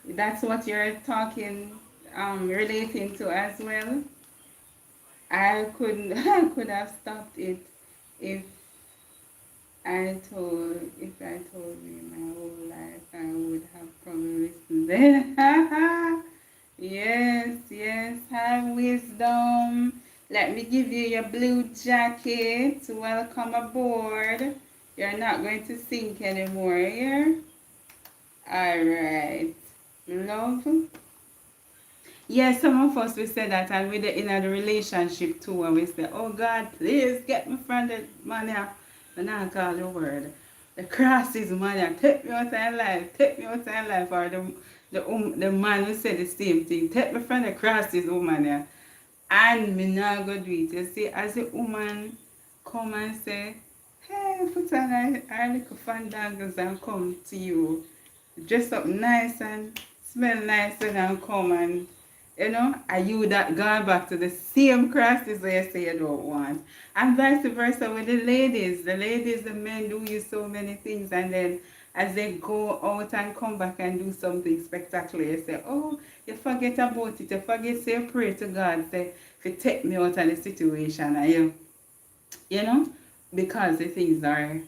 that's what you're talking, relating to as well. I couldn't, I could have stopped it if if I told you my whole life, I would have probably listened then. Yes, yes, have wisdom. Let me give you your blue jacket. Welcome aboard. You're not going to sink anymore here. Alright. Love. Yes, some of us we say that, and with the in a relationship too, and we say, oh God, please get me from the money. And I call your word. The cross is money. Take me out of life. Take me out of life. Or the man who said the same thing. Take me from the cross is woman. And me not go do it. You see, as a woman come and say, hey, put on our little fandangles and come to you. Dress up nice and smell nice and come and, are you that gone back to the same crosses where you say you don't want? And vice versa with the ladies. The men do you so many things, and then as they go out and come back and do something spectacular, you say, oh, you forget about it. You forget, say, pray to God, say, to take me out of the situation. And you know, because the things are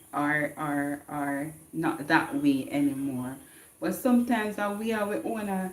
not that way anymore. But sometimes we are we own a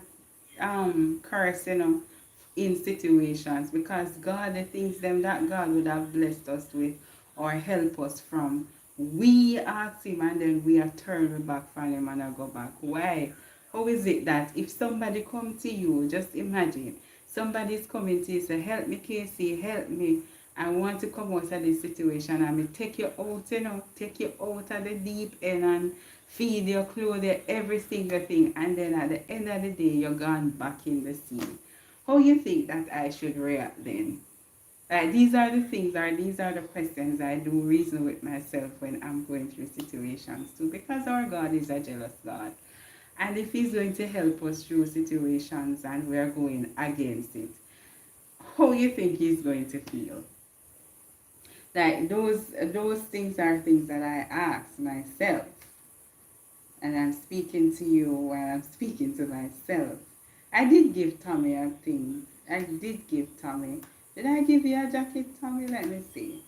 curse, in situations, because God, the things them that God would have blessed us with or help us from, we ask Him and then we are turned back from Him and I go back. Why? How is it that if somebody come to you, just imagine, somebody's coming to you, say, help me, KC, help me. I want to come out of this situation, and me take you out, take you out of the deep end and feed your clothes, every single thing, and then at the end of the day, you're gone back in the sea. How you think that I should react then? These are the things, or these are the questions I do reason with myself when I'm going through situations too, because our God is a jealous God. And if He's going to help us through situations and we're going against it, how you think He's going to feel? Like those things are things that I ask myself. And I'm speaking to you while I'm speaking to myself. I did give Tommy a thing. I did give Tommy. Did I give you a jacket, Tommy? Let me see.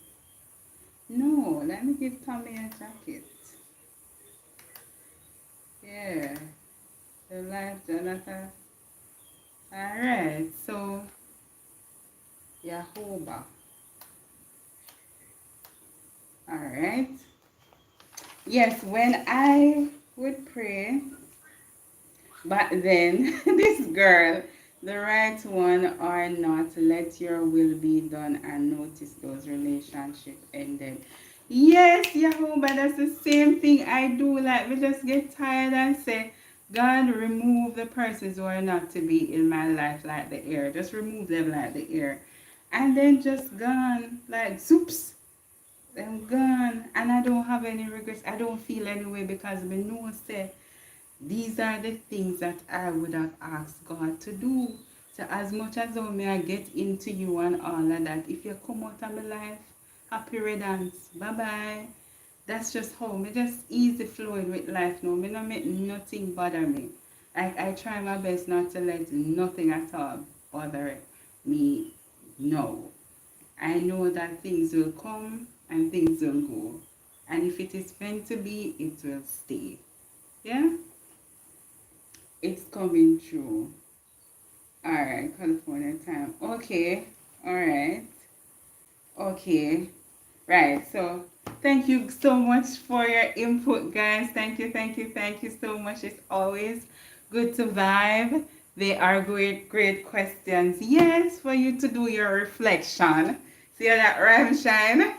No, let me give Tommy a jacket. Yeah. The life, Jonathan. Alright, so Yahoba. Alright. Yes, when I would pray, but then this girl, the right one or not, let your will be done, and notice those relationships ended. Yes, Yahuwah, that's the same thing I do. Like, we just get tired and say, God, remove the persons who are not to be in my life like the air. Just remove them like the air. And then just gone, like, soups. Them gone. And I don't have any regrets. I don't feel any way, because me know say these are the things that I would have asked God to do. So as much as how may I get into you and all of that, if you come out of my life, happy riddance. Bye bye. that's just how me just easy flowing with life now. Me not make nothing bother me. I try my best not to let nothing at all bother me. No. I know that things will come and things will go. And if it is meant to be, it will stay. Yeah? It's coming true. Alright, California time. Okay. Alright. Okay. Right. So thank you so much for your input, guys. Thank you so much. It's always good to vibe. They are great questions. Yes, for you to do your reflection. See how that rhyme shine?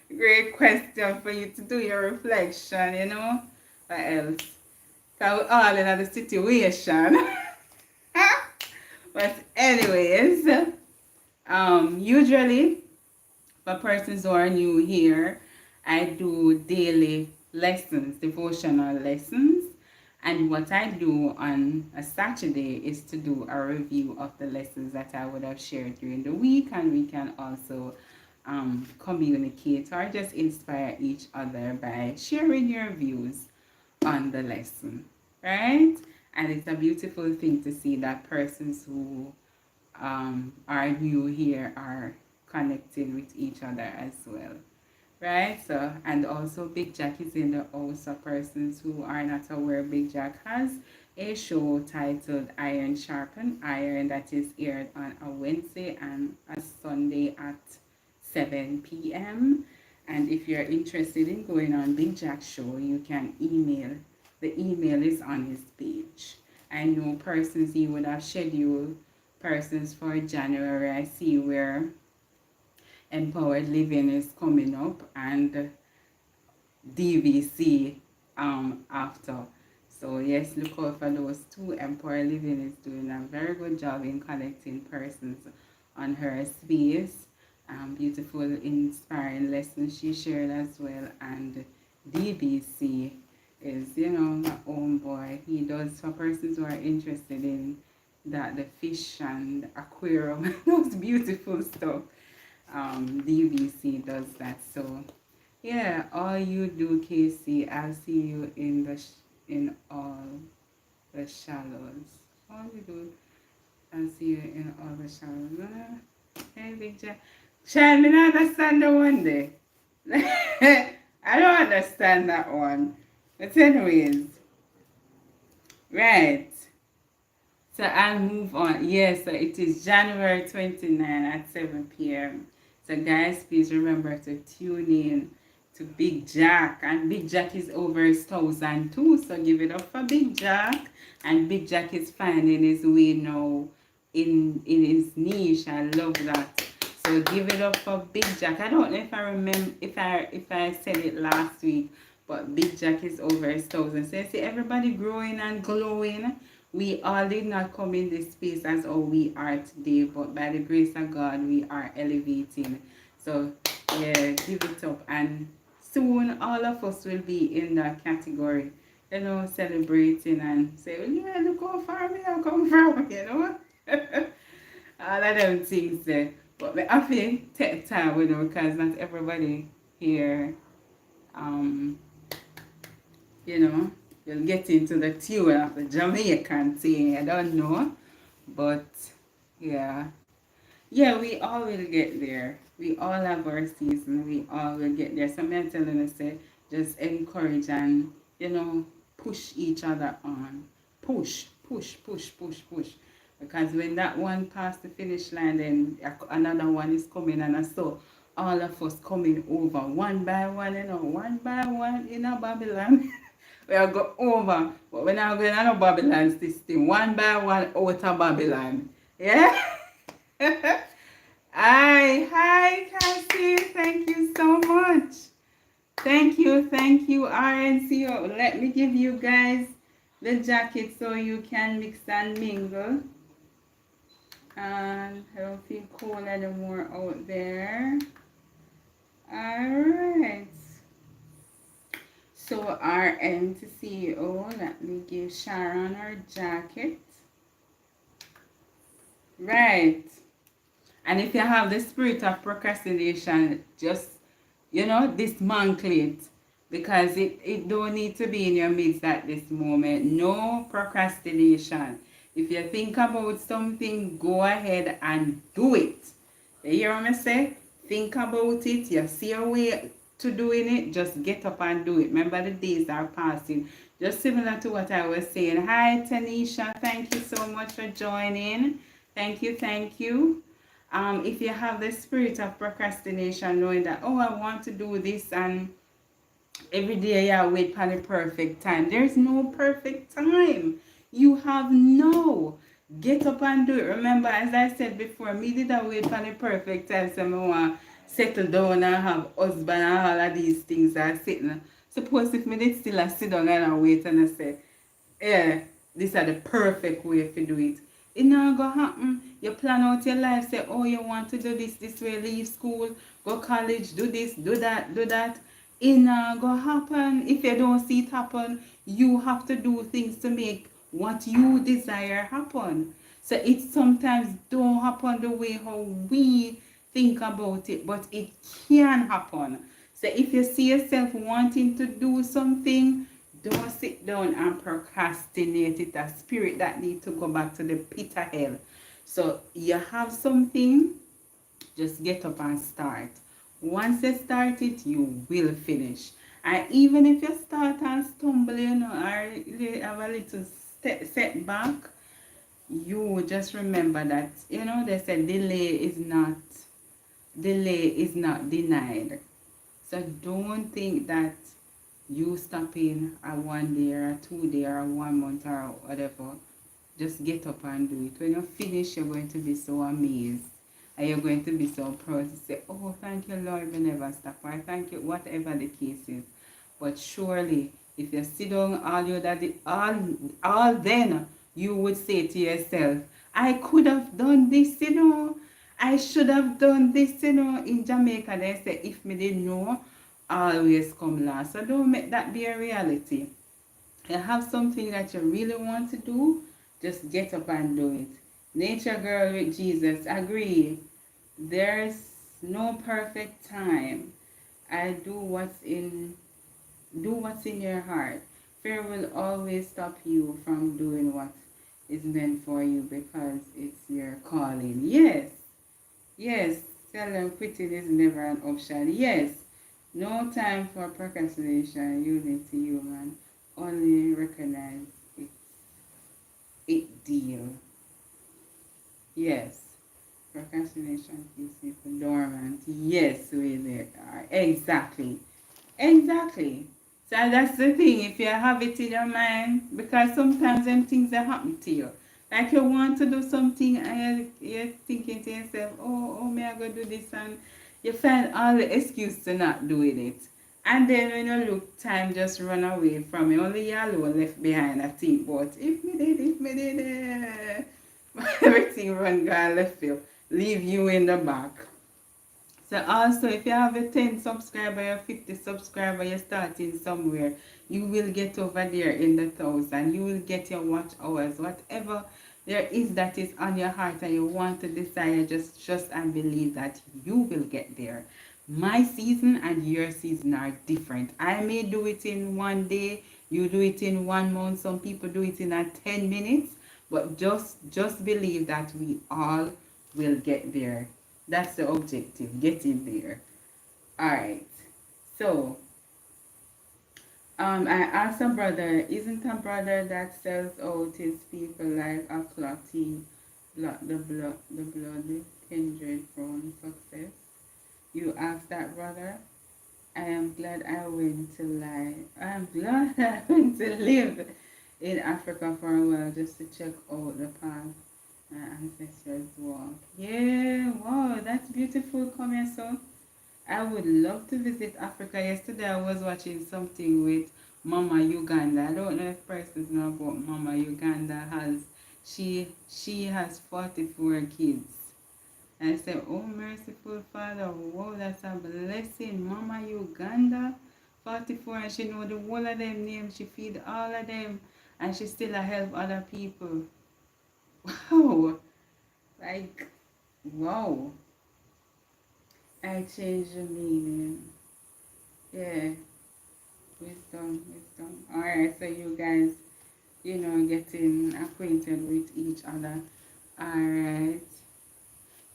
Great question for you to do your reflection, you know? What else? Because we're all in a situation. But anyways, usually for persons who are new here, I do daily lessons, devotional lessons. And what I do on a Saturday is to do a review of the lessons that I would have shared during the week, and we can also communicate or just inspire each other by sharing your views on the lesson, right? And it's a beautiful thing to see that persons who are new here are connecting with each other as well, right? So, and also Big Jack is in the house. So persons who are not aware, Big Jack has a show titled Iron Sharpen Iron that is aired on a Wednesday and a Sunday at 7 p.m. And if you're interested in going on Big Jack's show, you can email. The email is on his page. I know persons he would have scheduled persons for January. I see where Empowered Living is coming up and DVC after. So yes, look out for those two. Empowered Living is doing a very good job in connecting persons on her space. Beautiful, inspiring lessons she shared as well. And DVC is, you know, my own boy. He does for persons who are interested in that, the fish and aquarium, those beautiful stuff. DVC does that. So yeah, all you do, KC, I'll see you in in all the shallows. All you do, I'll see you in all the shallows. Hey, Big Jack. Child, me not understand the one day. I don't understand that one. But anyways, right. So I'll move on. Yes, so it is January 29 at 7 p.m. So guys, please remember to tune in to Big Jack. And Big Jack is over his 1,000 too. So give it up for Big Jack. And Big Jack is finding his way now in his niche. I love that. So give it up for Big Jack. I don't know if I remember if I said it last week, but Big Jack is over his 1,000. So you see everybody growing and glowing. We all did not come in this space as how we are today, but by the grace of God, we are elevating. So, yeah, give it up. And soon, all of us will be in that category, you know, celebrating and say, well, yeah, look how far me I come from, you know. All of them things there. But we have to take time with them because not everybody here, you know, you'll get into the tune of the Jamaican thing. I don't know. But yeah. Yeah, we all will get there. We all have our season. We all will get there. So I'm telling us, say, just encourage and, you know, push each other on. Push. Because when that one passed the finish line, then another one is coming, and I saw all of us coming over one by one, you know, one by one in a Babylon. We will go over. But we're not going to Babylon system. One by one out of Babylon. Yeah? Hi, Cassie. Thank you so much. Thank you, RNCO. Let me give you guys the jacket so you can mix and mingle. And I don't feel cold anymore out there. Alright. So RM to CEO, let me give Sharon her jacket. Right. And if you have the spirit of procrastination, just dismantle it, because it don't need to be in your midst at this moment. No procrastination. If you think about something, go ahead and do it. You hear what I say? Think about it. You see a way to doing it, just get up and do it. Remember, the days are passing. Just similar to what I was saying. Hi, Tanisha. Thank you so much for joining. Thank you, thank you. If you have the spirit of procrastination, knowing that, oh, I want to do this, and every day you wait for the perfect time. There's no perfect time. You have no. Get up and do it. Remember, as I said before, me did I wait for the perfect time, so I want to settle down and have husband and all of these things are sitting. Suppose if me did still sit down and I wait and I say, yeah, this is the perfect way to do it. It not gonna happen. You plan out your life, say, oh, you want to do this way, leave school, go college, do this, do that, do that. It not gonna happen. If you don't see it happen, you have to do things to make what you desire happen. So it sometimes don't happen the way how we think about it, but it can happen. So if you see yourself wanting to do something, don't sit down and procrastinate it. A spirit that need to go back to the pit of hell. So you have something, just get up and start. Once you start it, you will finish. And even if you start and stumble, or you have a little setback, you just remember that, they said delay is not denied. So don't think that you stopping a 1 day or a 2 day or a 1 month or whatever. Just get up and do it. When you finish, you're going to be so amazed. And you're going to be so proud to say, oh, thank you, Lord, we never stop. Or thank you, whatever the case is. But surely, if you sit down all then, you would say to yourself, I could have done this. I should have done this. In Jamaica, they say, if me didn't know, always come last. So don't make that be a reality. You have something that you really want to do, just get up and do it. Nature girl with Jesus, agree. There's no perfect time. I do what's in your heart. Fear will always stop you from doing what is meant for you because it's your calling. Yes, yes, tell them quitting is never an option. Yes, no time for procrastination, unity, human. Only recognize it deal. Yes. Procrastination keeps people dormant. Yes, we there are. Exactly. Exactly. So that's the thing. If you have it in your mind, because sometimes them things that happen to you. Like you want to do something and you're thinking to yourself, oh, may I go do this? And you find all the excuse to not doing it. And then when you look, time just run away from you. Only you alone left behind, I think. But if me did, everything run gone left you. Leave you in the back. So also, if you have a 10 subscriber or 50 subscriber, you're starting somewhere, you will get over there in the 1,000. You will get your watch hours, whatever there is that is on your heart and you want to desire, just trust and believe that you will get there. My season and your season are different. I may do it in 1 day, you do it in 1 month, some people do it in 10 minutes, but just believe that we all will get there. That's the objective, get in there. Alright. So I asked a brother, isn't a brother that sells out his people like a clotty, the blood kindred from success? You asked that brother? I am glad I went to live. I am glad I went to live in Africa for a while just to check out the path my ancestors walk. Yeah, wow, that's beautiful. Come here, so I would love to visit Africa. Yesterday I was watching something with Mama Uganda. I don't know if persons know about Mama Uganda. She has 44 kids. And I said, oh merciful Father, wow, that's a blessing. Mama Uganda, 44, and she know the whole of them names. She feed all of them, and she still help other people. Wow, like, wow. I changed the meaning. Yeah, wisdom, wisdom. Alright, so you guys, getting acquainted with each other. Alright.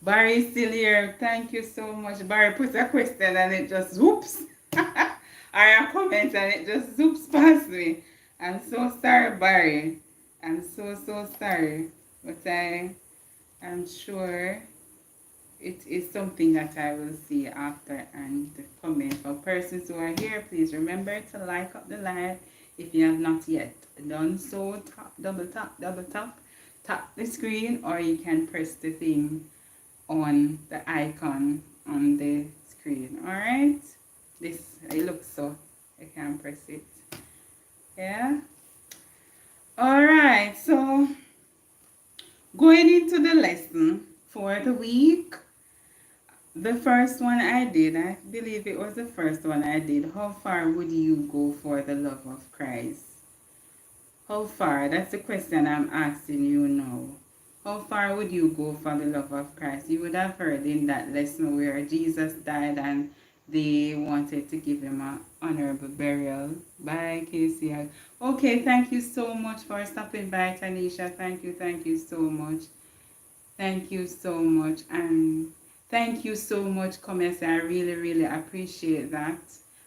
Barry is still here. Thank you so much. Barry put a question and it just whoops. Or a comment and it just zoops past me. I'm so sorry, Barry. I'm so, so sorry. But am sure it is something that I will see after and comment. For persons who are here, please remember to like up the live if you have not yet done so. Double tap the screen, or you can press the thing on the icon on the screen. All right, this it looks so I can press it. Yeah. All right. So going into the lesson for the week. The first one I did, I believe it was the first one I did. How far would you go for the love of Christ? How far? That's the question I'm asking you now. How far would you go for the love of Christ? You would have heard in that lesson where Jesus died and they wanted to give him an honorable burial. Bye, KC. Okay, thank you so much for stopping by, Tanisha. Thank you so much. Thank you so much. And thank you so much, Commerce. I really, really appreciate that.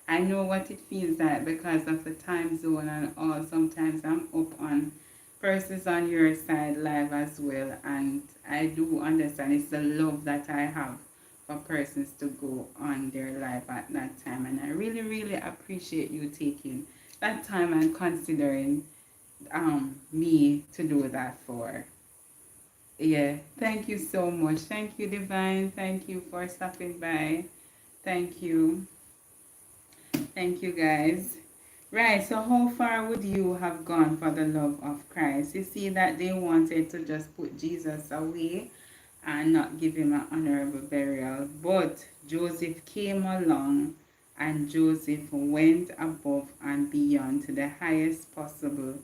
I know what it feels like because of the time zone and all. Sometimes I'm up on persons on your side live as well. And I do understand it's the love that I have for persons to go on their live at that time. And I really, really appreciate you taking that time and considering me to do that for. Yeah, thank you so much. Thank you, Divine. Thank you for stopping by. Thank you. Thank you, guys. Right, so how far would you have gone for the love of Christ? You see that they wanted to just put Jesus away and not give him an honorable burial. But Joseph came along and Joseph went above and beyond to the highest possible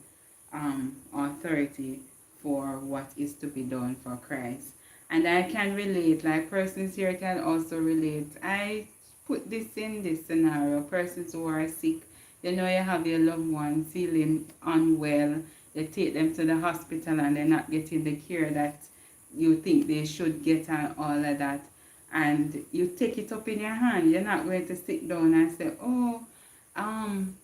authority for what is to be done for Christ. And I can relate, like persons here can also relate. I put this in this scenario, persons who are sick, you have your loved one feeling unwell, you take them to the hospital and they're not getting the care that you think they should get and all of that. And you take it up in your hand. You're not going to sit down and say, oh,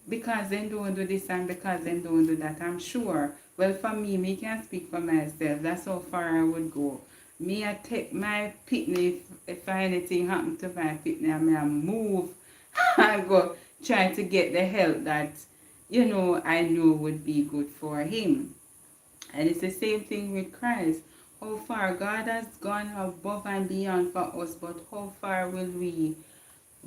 because they don't do this and because they don't do that. I'm sure. Well, for me can speak for myself. That's how far I would go. Me, I take my picnic, if anything happen to my picnic, I move and go try to get the help that, I know would be good for him. And it's the same thing with Christ. How far God has gone above and beyond for us, but how far will we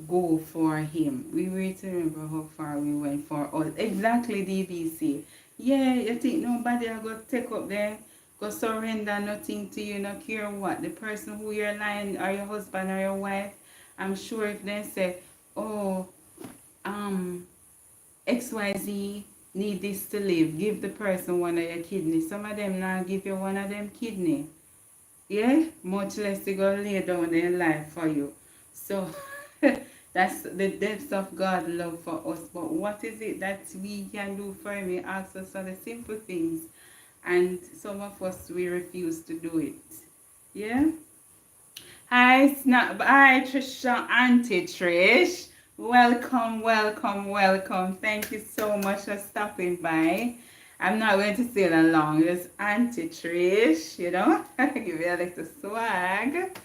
go for him? We need to remember how far we went for us. Exactly, DBC. Yeah, you think nobody will go take up there, go surrender nothing to you, no care what. The person who you're lying, or your husband or your wife, I'm sure if they say, oh, XYZ need this to live, give the person one of your kidneys. Some of them now give you one of them kidney. Yeah, much less they go lay down their life for you. So that's the depths of God's love for us. But what is it that we can do for him? He asks us for the simple things. And some of us, we refuse to do it. Yeah? Hi, Snap. Hi, Trisha, Auntie Trish. Welcome, welcome, welcome. Thank you so much for stopping by. I'm not going to stay that long. It's Auntie Trish, give you a little swag.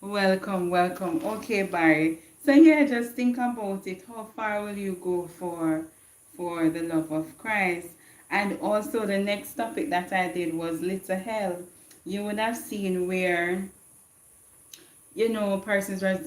Welcome, welcome. Okay, Barry. So yeah, just think about it. How far will you go for the love of Christ? And also the next topic that I did was little hell. You would have seen where persons are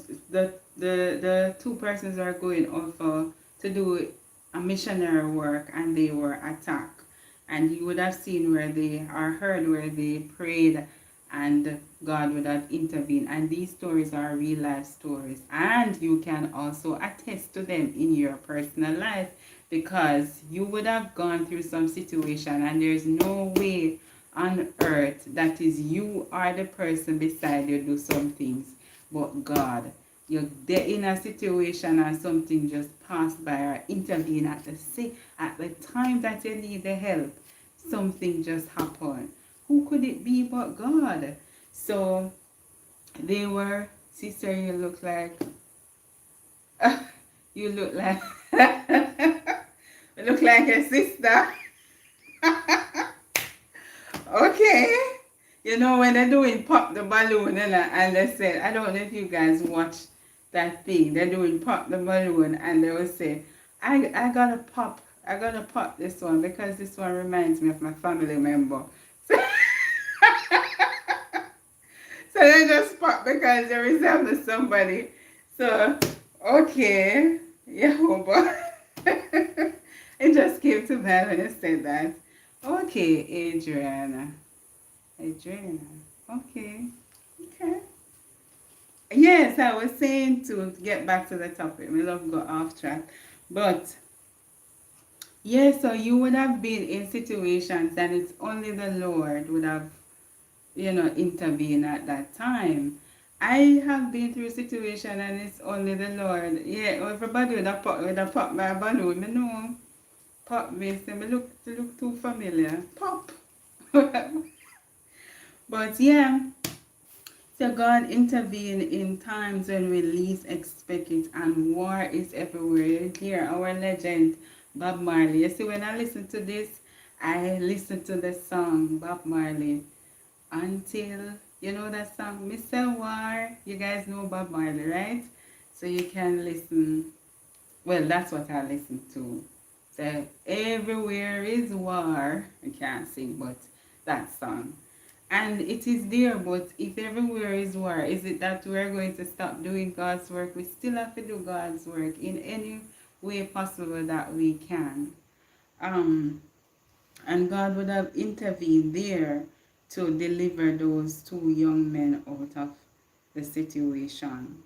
the two persons are going over to do a missionary work and they were attacked. And you would have seen where they are heard where they prayed and God would have intervened. And these stories are real life stories. And you can also attest to them in your personal life because you would have gone through some situation and there's no way on earth that is you or the person beside you do some things but God. you're there in a situation and something just passed by or intervene at the time that you need the help, something just happened. Who could it be but God? So they were, sister, you look like you look like you look like a sister. Okay. You know when they're doing pop the balloon and they said, I don't know if you guys watch that thing. They're doing pop the balloon and they will say, I gotta pop this one because this one reminds me of my family member. So they just pop because they resemble somebody. So okay, yeah, but it just came to mind when you said that. Okay, Adriana. Adriana. Okay. Okay. Yes, I was saying to get back to the topic. My love got off track. But yes, so you would have been in situations and it's only the Lord would have, intervened at that time. I have been through a situation and it's only the Lord. Yeah, everybody would have pop my balloon. Me know. Pop me. Say me look too familiar. Pop. But yeah. So God intervened in times when we least expect it, and war is everywhere. Here, our legend, Bob Marley. You see, when I listen to this, I listen to the song Bob Marley until you know that song, Mr. War. You guys know Bob Marley, right? So you can listen. Well, that's what I listen to. So everywhere is war. I can't sing, but that song. And it is there, but if everywhere is war, is it that we're going to stop doing God's work? We still have to do God's work in any way possible that we can. Um, and God would have intervened there to deliver those two young men out of the situation.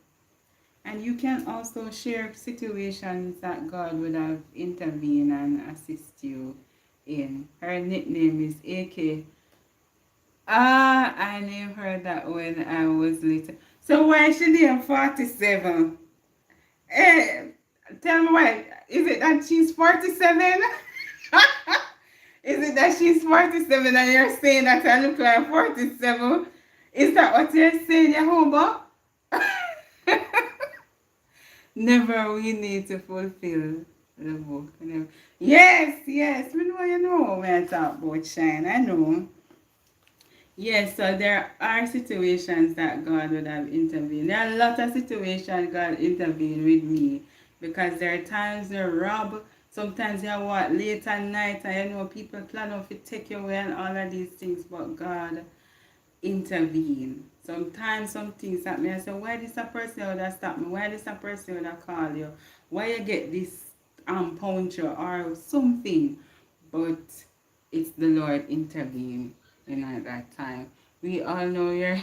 And you can also share situations that God would have intervened and assist you in. Her nickname is AK. Ah, I never heard that when I was little. So why is she named 47? Eh, tell me why. Is it that she's 47? Is it that she's 47 and you're saying that I look like 47? Is that what you're saying, Yahuba? Never we need to fulfill the book. Never. Yes, yes. We know you know when I talk about shine. I know. Yes, so there are situations that God would have intervened. There are a lot of situations God intervened with me because there are times they rob. Sometimes you want late at night and people plan on to take you away and all of these things, but God intervene. Sometimes some things happen. I say, why this a person would have stopped me? Why this a person would have called you? Why you get this puncture or something? But it's the Lord intervene at that time. We all know you're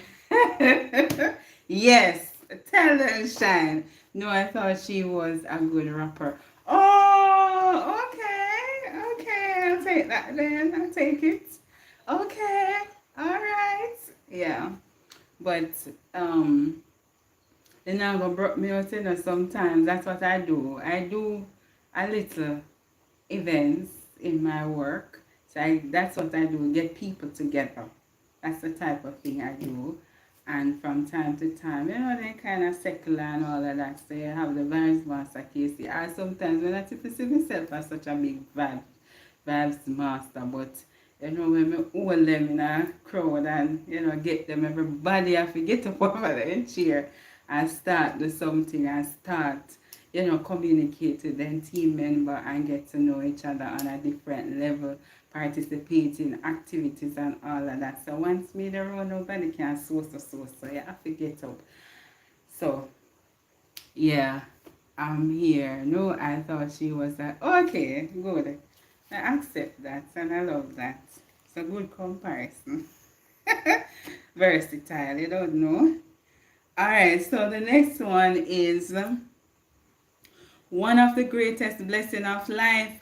yes, tell them shine. No, I thought she was a good rapper. Oh, okay, okay, I'll take that then. I'll take it. Okay, all right. Yeah, but then I go broke me out, sometimes that's what I do. I do a little events in my work. So that's what I do, get people together. That's the type of thing I do. And from time to time, they kind of secular and all of that. So you have the vibes master KC. I sometimes when I see myself as such a big vibes master, but when I hold them in a crowd and get them, everybody have to get up over the chair and start do something and start communicate with them team member and get to know each other on a different level, participate in activities and all of that. So once me the road, nobody can so you have to get up. So yeah, I'm here. No, I thought she was like, okay, good. I accept that and I love that. It's a good comparison. Versatile, you don't know. Alright, so the next one is one of the greatest blessing of life,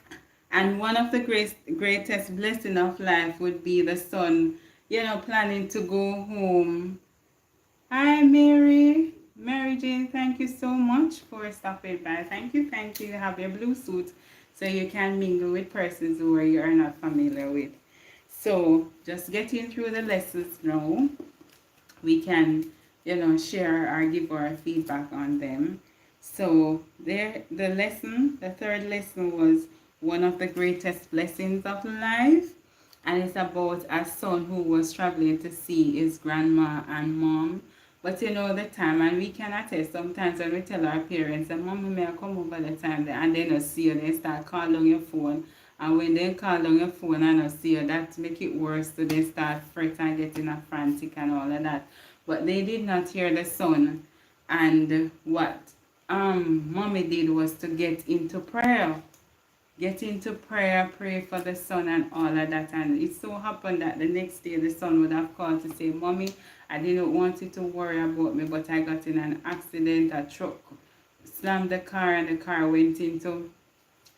and one of the greatest blessing of life would be the son, planning to go home. Hi, Mary. Mary Jane, thank you so much for stopping by. Thank you, thank you. You have your blue suit so you can mingle with persons who you are not familiar with. So just getting through the lessons now, we can, share or give our feedback on them. So there, the third lesson was one of the greatest blessings of life, and it's about a son who was traveling to see his grandma and mom. But the time, and we can attest sometimes when we tell our parents, that mommy may come over the time, and they not see you, they start calling on your phone. And when they call on your phone and not see you, that make it worse. So they start fret and getting a frantic and all of that. But they did not hear the son. And what mommy did was to get into prayer. Get into prayer, pray for the son and all of that. And it so happened that the next day the son would have called to say, Mommy, I didn't want you to worry about me, but I got in an accident. A truck slammed the car and the car went into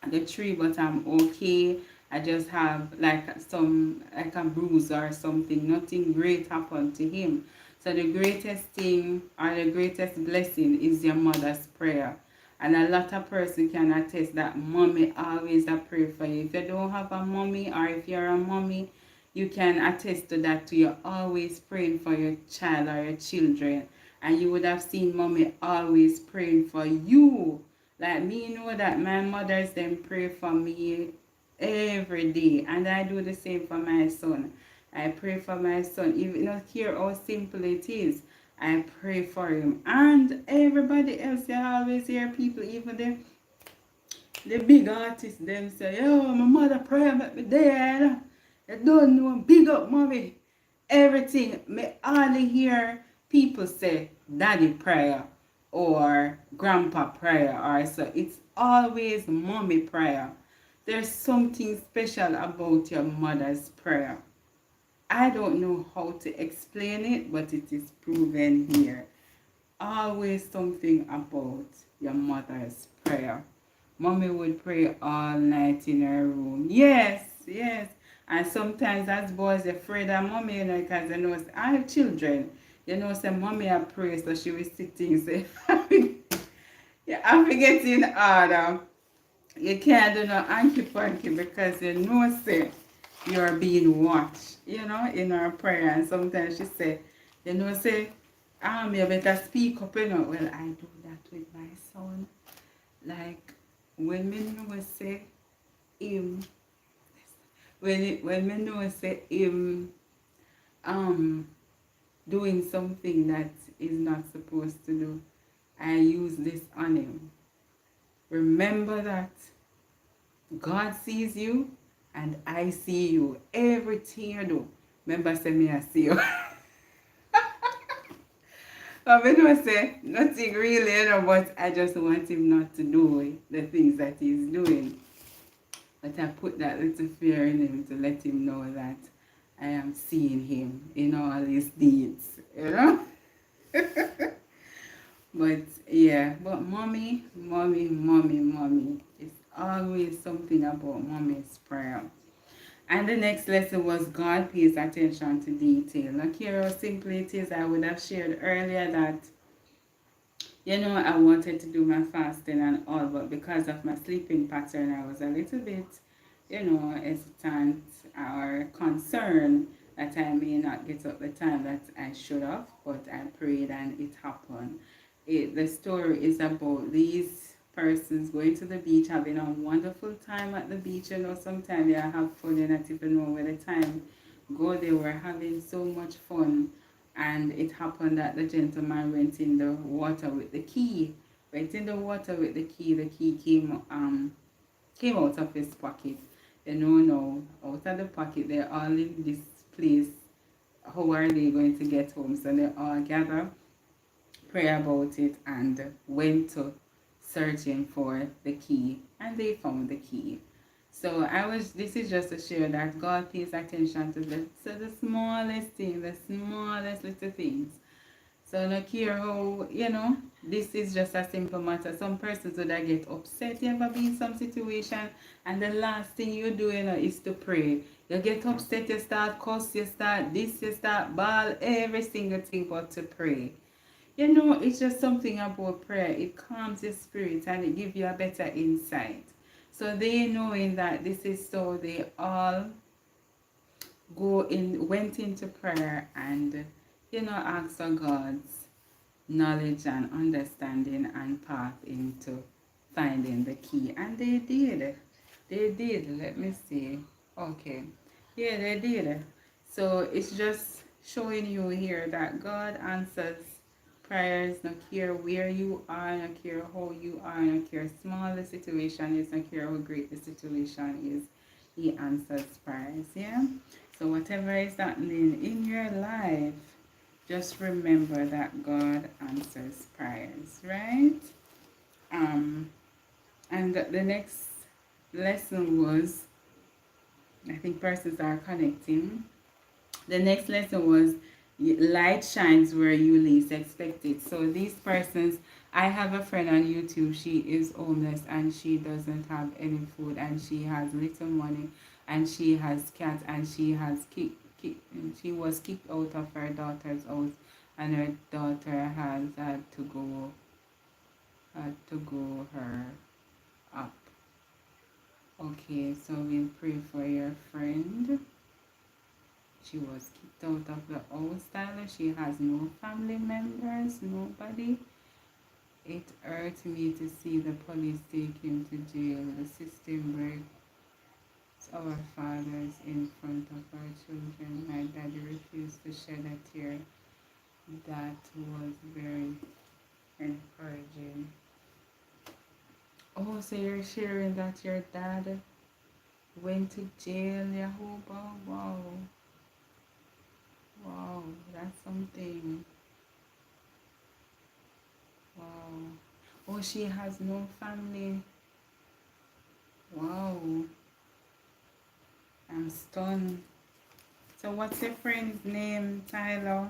the tree, but I'm okay. I just have like a bruise or something. Nothing great happened to him. So the greatest thing or the greatest blessing is your mother's prayer. And a lot of person can attest that mommy always a pray for you. If you don't have a mommy or if you're a mommy, you can attest to that too. You're always praying for your child or your children. And you would have seen mommy always praying for you. Like me know that my mothers them pray for me every day. And I do the same for my son. I pray for my son. Even not care how simple it is. I pray for him. And everybody else, you always hear people, even the big artists, them say, yo, my mother pray make me dead. You don't know, big up mommy. Everything, me hardly hear people say daddy prayer or grandpa prayer or so. It's always mommy prayer. There's something special about your mother's prayer. I don't know how to explain it, but it is proven here. Always something about your mother's prayer. Mommy would pray all night in her room. Yes, yes. And sometimes as boys afraid of mommy, because they know I have children. Say mommy I pray, so she was sitting say, yeah, I'm forgetting order. You can't do no hanky panky because say you're being watched, in her prayer. And sometimes she say, say, you better speak up, Well, I do that with my son. Like, when me know say him, when me know say him, doing something that is not supposed to do, I use this on him. Remember that God sees you and I see you. Everything you do. Remember say me I see you. I don't say nothing really, but I just want him not to do the things that he's doing. But I put that little fear in him to let him know that I am seeing him in all his deeds. But yeah, but mommy. It's always something about mommy's prayer. And the next lesson was God pays attention to detail. Look here how simple it is. I would have shared earlier that, I wanted to do my fasting and all, but because of my sleeping pattern, I was a little bit, hesitant or concerned that I may not get up the time that I should have, but I prayed and it happened. The story is about these persons going to the beach, having a wonderful time at the beach. Sometimes you have fun, you not even know where the time go. They were having so much fun, and it happened that the gentleman went in the water with the key. Went in the water with the key. The key came out of his pocket. No, out of the pocket. They're all in this place. How are they going to get home? So they all gather, pray about it, and went to searching for the key, and they found the key. So this is just to share that God pays attention to the smallest thing, the smallest little things. So look here how, this is just a simple matter. Some persons would get upset. You ever be in some situation and the last thing you do, is to pray. You get upset, you start cuss, you start this, you start bawl, every single thing but to pray. it's just something about prayer. It calms your spirit and it gives you a better insight. So they knowing that this is so, they all went into prayer and asked for God's knowledge and understanding and path into finding the key. And they did. They did. Let me see. Okay. Yeah, they did. So it's just showing you here that God answers prayers, no care where you are, no care how you are, no care small the situation is, no care how great the situation is. He answers prayers. Yeah. So whatever is happening in your life, just remember that God answers prayers, right? Um, and the next lesson was, I think persons are connecting. The next lesson was light shines where you least expect it. So these persons, I have a friend on YouTube. She is homeless and she doesn't have any food and she has little money and she has cats and she was kicked out of her daughter's house and her daughter has had to go her up. Okay, so we'll pray for your friend. She was kicked out of the house, Tyler. She has no family members, nobody. It hurt me to see the police take him to jail. The system breaks our fathers in front of our children. My daddy refused to shed a tear. That was very encouraging. Oh, so you're sharing that your dad went to jail, Yahuba? Wow. Wow, that's something. Wow. Oh, she has no family. Wow. I'm stunned. So what's your friend's name, Tyler?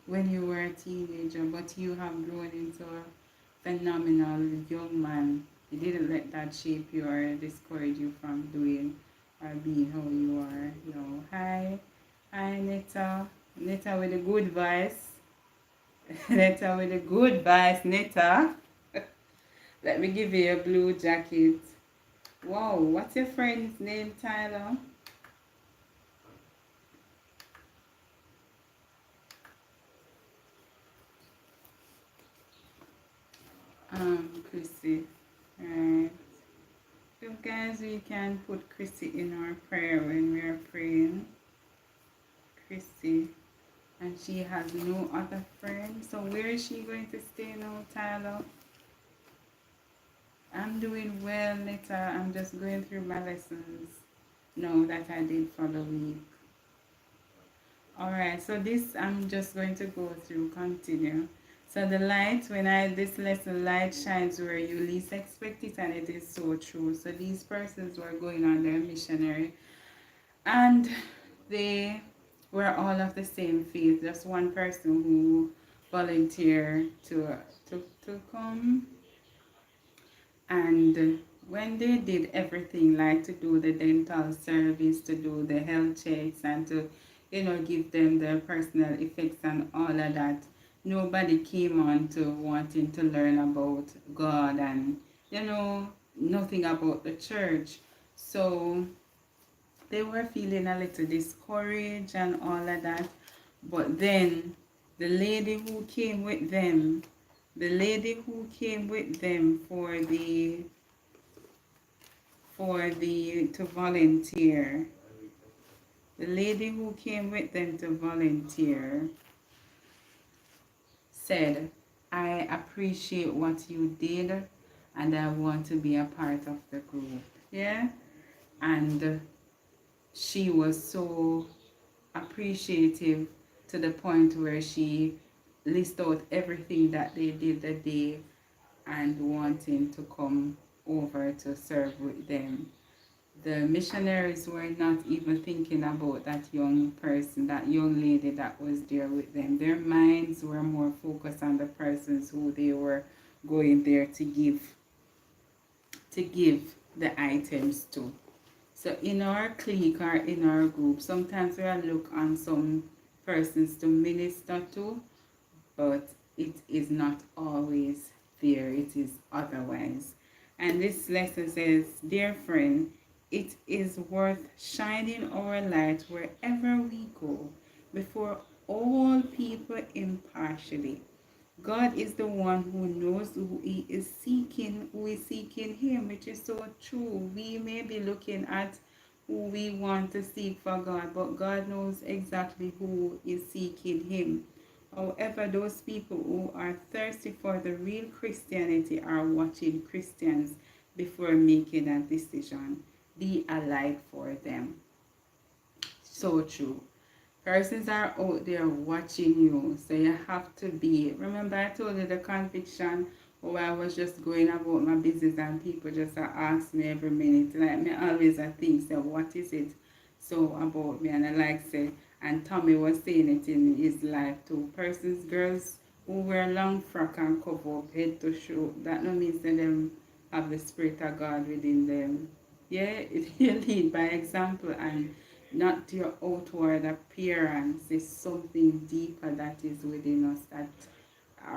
When you were a teenager, but you have grown into a phenomenal young man. You didn't let that shape you or discourage you from doing or being how you are. Hi. Hi, Netta. Netta with a good voice. Netta with a good voice, Netta. Let me give you a blue jacket. Wow, what's your friend's name, Tyler? Chrissy. Alright. So guys, we can put Chrissy in our prayer when we are praying. Chrissy. And she has no other friends. So where is she going to stay now, Tyler? I'm doing well, Nita. I'm just going through my lessons now that I did for the week. Alright, so this I'm just going to go through, continue. So the light, this lesson, light shines where you least expect it, and it is so true. So these persons were going on their missionary, and they were all of the same faith. Just one person who volunteered to come, and when they did everything, like to do the dental service, to do the health checks, and to give them their personal effects and all of that, nobody came on to wanting to learn about God and nothing about the church. So they were feeling a little discouraged and all of that. But then the lady who came with them, to volunteer, the lady who came with them to volunteer said, I appreciate what you did and I want to be a part of the group. Yeah? And she was so appreciative to the point where she listed out everything that they did that day and wanting to come over to serve with them. The missionaries were not even thinking about that young person, that young lady that was there with them. Their minds were more focused on the persons who they were going there to give the items to. So in our clique or in our group, sometimes we will look on some persons to minister to, but it is not always there, it is otherwise. And this lesson says, dear friend, it is worth shining our light wherever we go before all people impartially. God is the one who knows who is seeking him, which is so true. We may be looking at who we want to seek for God, but God knows exactly who is seeking him. However, those people who are thirsty for the real Christianity are watching Christians before making a decision. Be a light for them. So true. Persons are out there watching you, so you have to be. Remember, I told you the conviction where I was just going about my business and people just ask me every minute. Like me always I think, say, what is it so about me? And I like say, and Tommy was saying it in his life too. Persons, girls who wear long frock and cover up head to show, that no means that them have the spirit of God within them. Yeah, you lead by example and not your outward appearance is something deeper that is within us that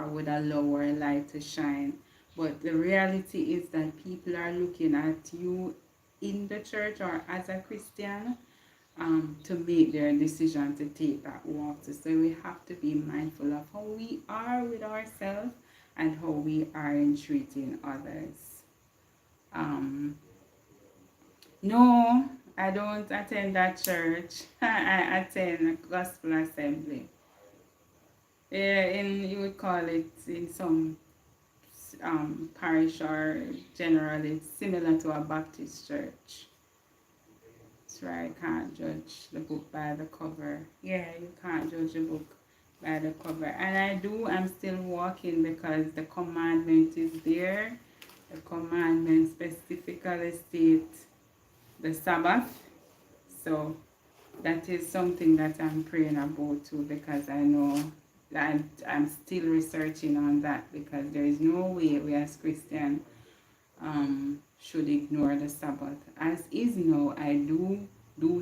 would allow our light to shine. But the reality is that people are looking at you in the church or as a Christian to make their decision to take that walk. So we have to be mindful of how we are with ourselves and how we are in treating others. Um, No, I don't attend that church. I attend a gospel assembly. Yeah, in you would call it in some parish or generally it's similar to a Baptist church. That's right. You can't judge the book by the cover. Yeah, you can't judge a book by the cover. And I'm still walking because the commandment is there. The commandment specifically states the Sabbath. So that is something that I'm praying about too because I know that I'm still researching on that because there is no way we as Christians should ignore the Sabbath. As is now, I do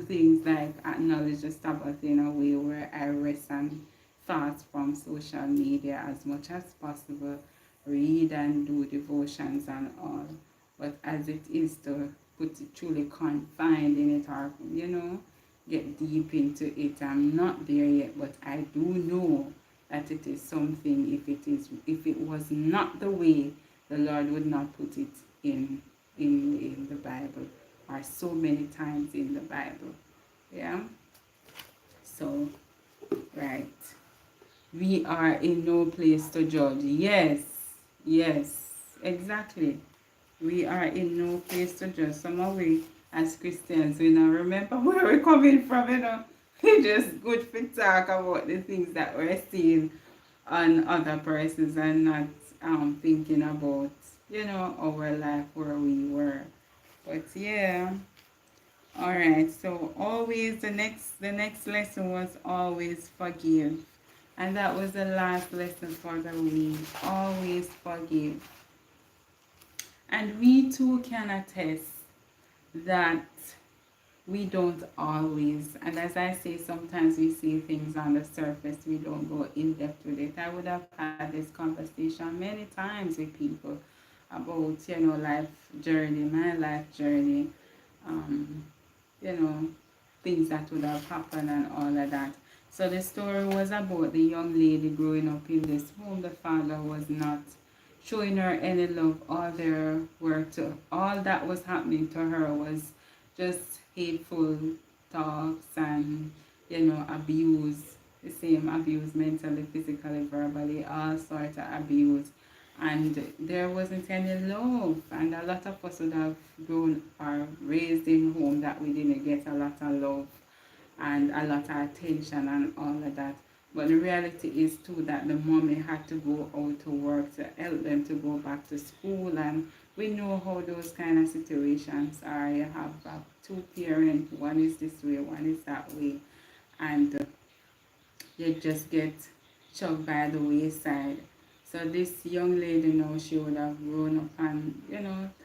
things like acknowledge the Sabbath in a way where I rest and fast from social media as much as possible, read and do devotions and all. But as it is to put it truly confined in it or, get deep into it, I'm not there yet, but I do know that it is something. If it was not the way, the Lord would not put it in in the Bible or so many times in the Bible. Yeah. So right. We are in no place to judge. Yes. Yes. Exactly. We are in no place to judge. Some of we as Christians, we now remember where we're coming from. We just good to talk about the things that we're seeing on other persons and not thinking about, our life where we were. But yeah, all right. So always the next lesson was always forgive, and that was the last lesson for the week. Always forgive, and we too can attest that we don't always, and as I say, sometimes we see things on the surface, we don't go in depth with it. I would have had this conversation many times with people about, life journey, my life journey, um, you know, things that would have happened and all of that. So the story was about the young lady growing up in this home. The father was not showing her any love. All that was happening to her was just hateful talks and abuse, the same abuse, mentally, physically, verbally, all sorts of abuse. And there wasn't any love, and a lot of us would have grown or raised in home that we didn't get a lot of love and a lot of attention and all of that. But the reality is too that the mommy had to go out to work to help them to go back to school, and we know how those kind of situations are. You have two parents, one is this way, one is that way, and you just get shoved by the wayside. So this young lady now, she would have grown up and,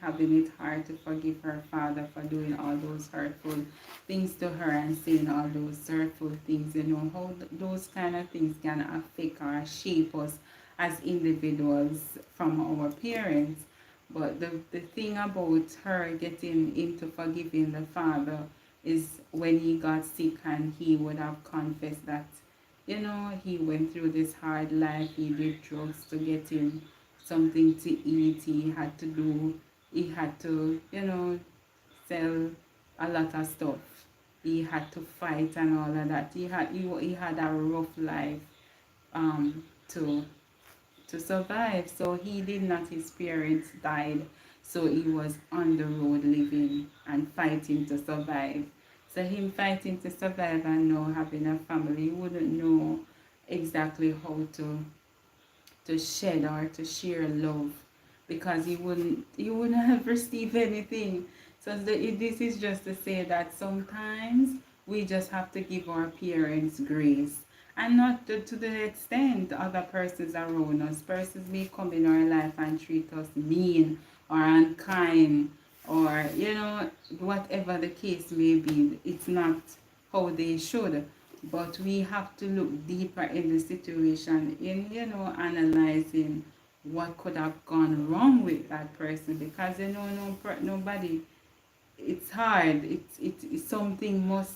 having it hard to forgive her father for doing all those hurtful things to her and saying all those hurtful things, how those kind of things can affect or shape us as individuals from our parents. But the thing about her getting into forgiving the father is when he got sick and he would have confessed that he went through this hard life. He did drugs to get him something to eat. He had to, sell a lot of stuff. He had to fight and all of that. He had a rough life to survive. So he did not, his parents died. So he was on the road living and fighting to survive. So him fighting to survive and now having a family, he wouldn't know exactly how to shed or to share love because he wouldn't have received anything. So this is just to say that sometimes we just have to give our parents grace and not to the extent other persons around us. Persons may come in our life and treat us mean or unkind or whatever the case may be. It's not how they should, but we have to look deeper in the situation in analyzing what could have gone wrong with that person because nobody, it's hard, it's something must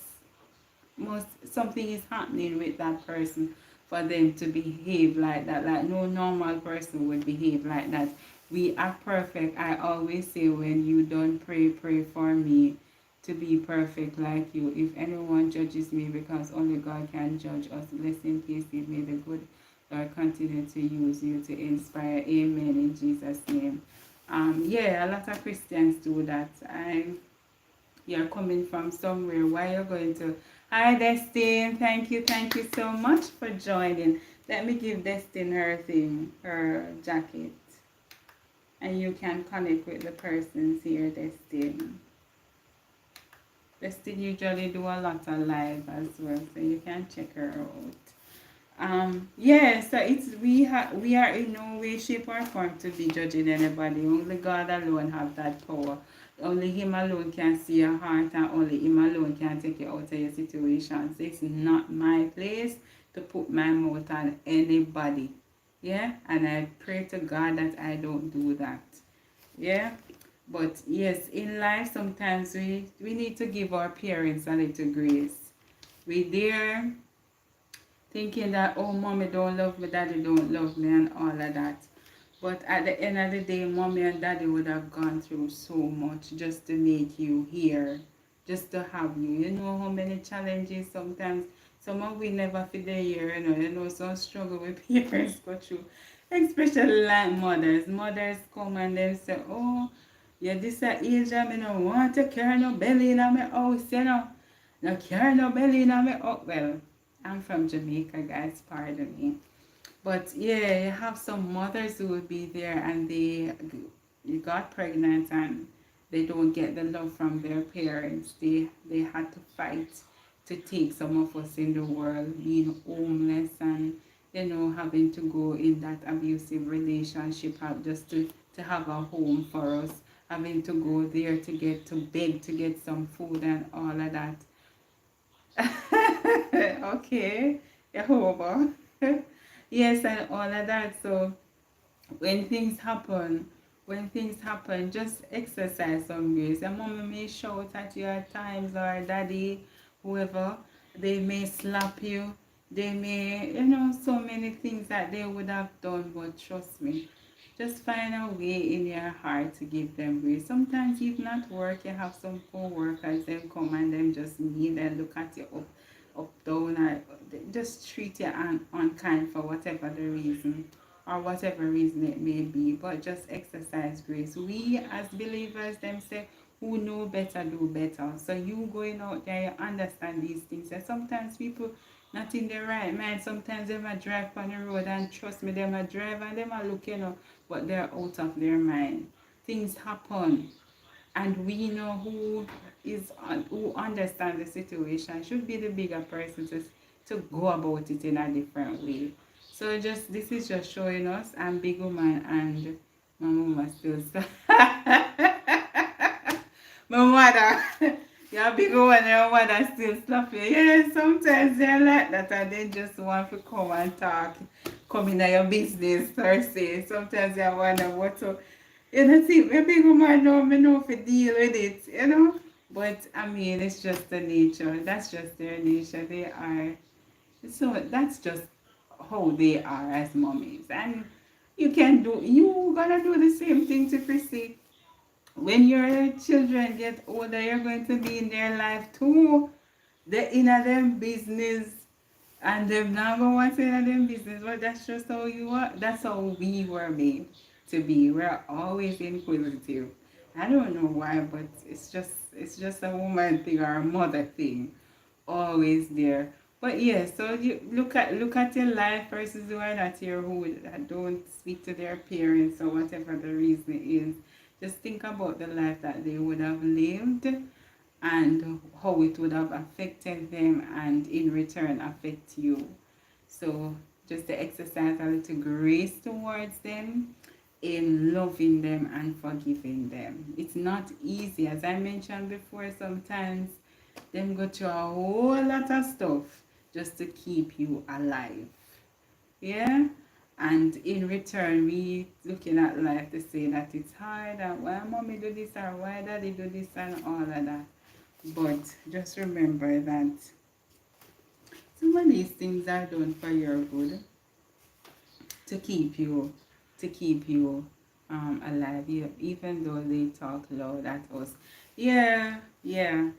something is happening with that person for them to behave like that. Like no normal person would behave like that. We are perfect. I always say, when you don't pray, pray for me to be perfect like you. If anyone judges me, because only God can judge us. Blessing, peace, may the good Lord continue to use you to inspire. Amen, in Jesus' name. Yeah, a lot of Christians do that. You're coming from somewhere. Why you're going to? Hi, Destine. Thank you so much for joining. Let me give Destine her thing, her jacket, and you can connect with the persons here, Destine. Destine usually do a lot of live as well, so you can check her out. Yeah, so we are in no way, shape, or form to be judging anybody. Only God alone have that power. Only Him alone can see your heart, and only Him alone can take you out of your situations. It's not my place to put my mouth on anybody. Yeah, and I pray to God that I don't do that. Yeah, but yes, in life sometimes we need to give our parents a little grace. We there thinking that, oh, mommy don't love me, daddy don't love me, and all of that. But at the end of the day, mommy and daddy would have gone through so much just to make you here, just to have you. You know how many challenges sometimes, some of we never fit the year, some struggle with parents go through, especially like mothers. Mothers come and they say, oh, yeah, this a age I no want to carry no belly in my house. No carry no belly in my house. Well, I'm from Jamaica, guys, pardon me. But yeah, you have some mothers who will be there and they got pregnant and they don't get the love from their parents. They had to fight to take some of us in the world, being homeless and having to go in that abusive relationship just to have a home for us, having to go there to beg to get some food and all of that. Okay, Jehovah. Yes, and all of that. So when things happen, just exercise some grace. And mommy may shout at you at times, or daddy, whoever, they may slap you. They may, so many things that they would have done, but trust me, just find a way in your heart to give them grace. Sometimes even at work, you have some co-workers, they come and them just mean and look at you up down, or they just treat you unkind for whatever the reason or whatever reason it may be. But just exercise grace. We as believers, them say, who know better do better. So you going out there, you understand these things. And sometimes people not in their right mind. Sometimes they might drive on the road, and trust me, they might drive and they might look, but they're out of their mind. Things happen, and we know who understands the situation should be the bigger person to go about it in a different way. So just this is just showing us I'm big woman and my mama still my mother. You're big woman and your mother still slap you. Yeah, sometimes they're like that and they just want to come and talk, come in your business per se. Sometimes they wonder what to you know, see, my big woman know me know to deal with it, you know. But I mean, it's just the nature. That's just their nature. They are so that's just how they are as mommies. And you gonna do the same thing to Chrissy. When your children get older, you're going to be in their life too. They're in a them business and them not gonna want to in them business. But that's just how you are. That's how we were made to be. We're always inquisitive. I don't know why, but it's just a woman thing or a mother thing always there. But yeah, so you look at your life versus who are not here who don't speak to their parents or whatever the reason is. Just think about the life that they would have lived and how it would have affected them and in return affect you. So just to exercise a little grace towards them in loving them and forgiving them. It's not easy. As I mentioned before, sometimes them go through a whole lot of stuff just to keep you alive. Yeah? And in return, we looking at life to say that it's hard and why mommy do this or why daddy do this and all of that. But just remember that some of these things are done for your good to keep you alive, even though they talk loud at us. Yeah, yeah.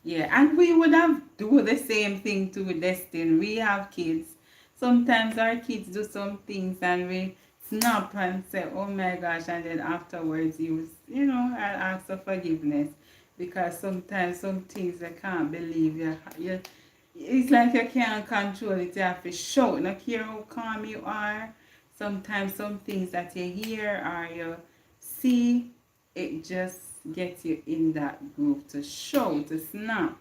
Yeah, and we would have do the same thing to Destin. We have kids. Sometimes our kids do some things and we snap and say, "Oh my gosh!" And then afterwards, I'll ask for forgiveness because sometimes some things I can't believe. It's like you can't control it. You have to shout. Not care how calm you are. Sometimes some things that you hear or you see, it just gets you in that groove to shout, to snap.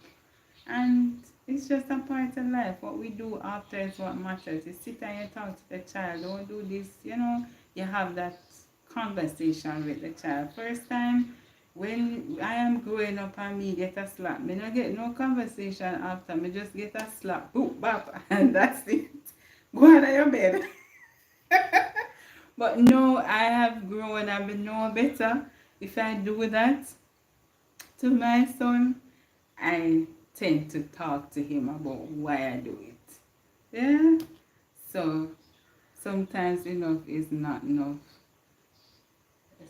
And it's just a part of life. What we do after is what matters. You sit and you talk to the child. Don't do this, you have that conversation with the child. First time when I am growing up and me get a slap, me not get no conversation after. Me just get a slap, boop, bap, and that's it. Go out of your bed. But no, I have grown and I know better. If I do that to my son, I tend to talk to him about why I do it. Yeah? So sometimes enough is not enough.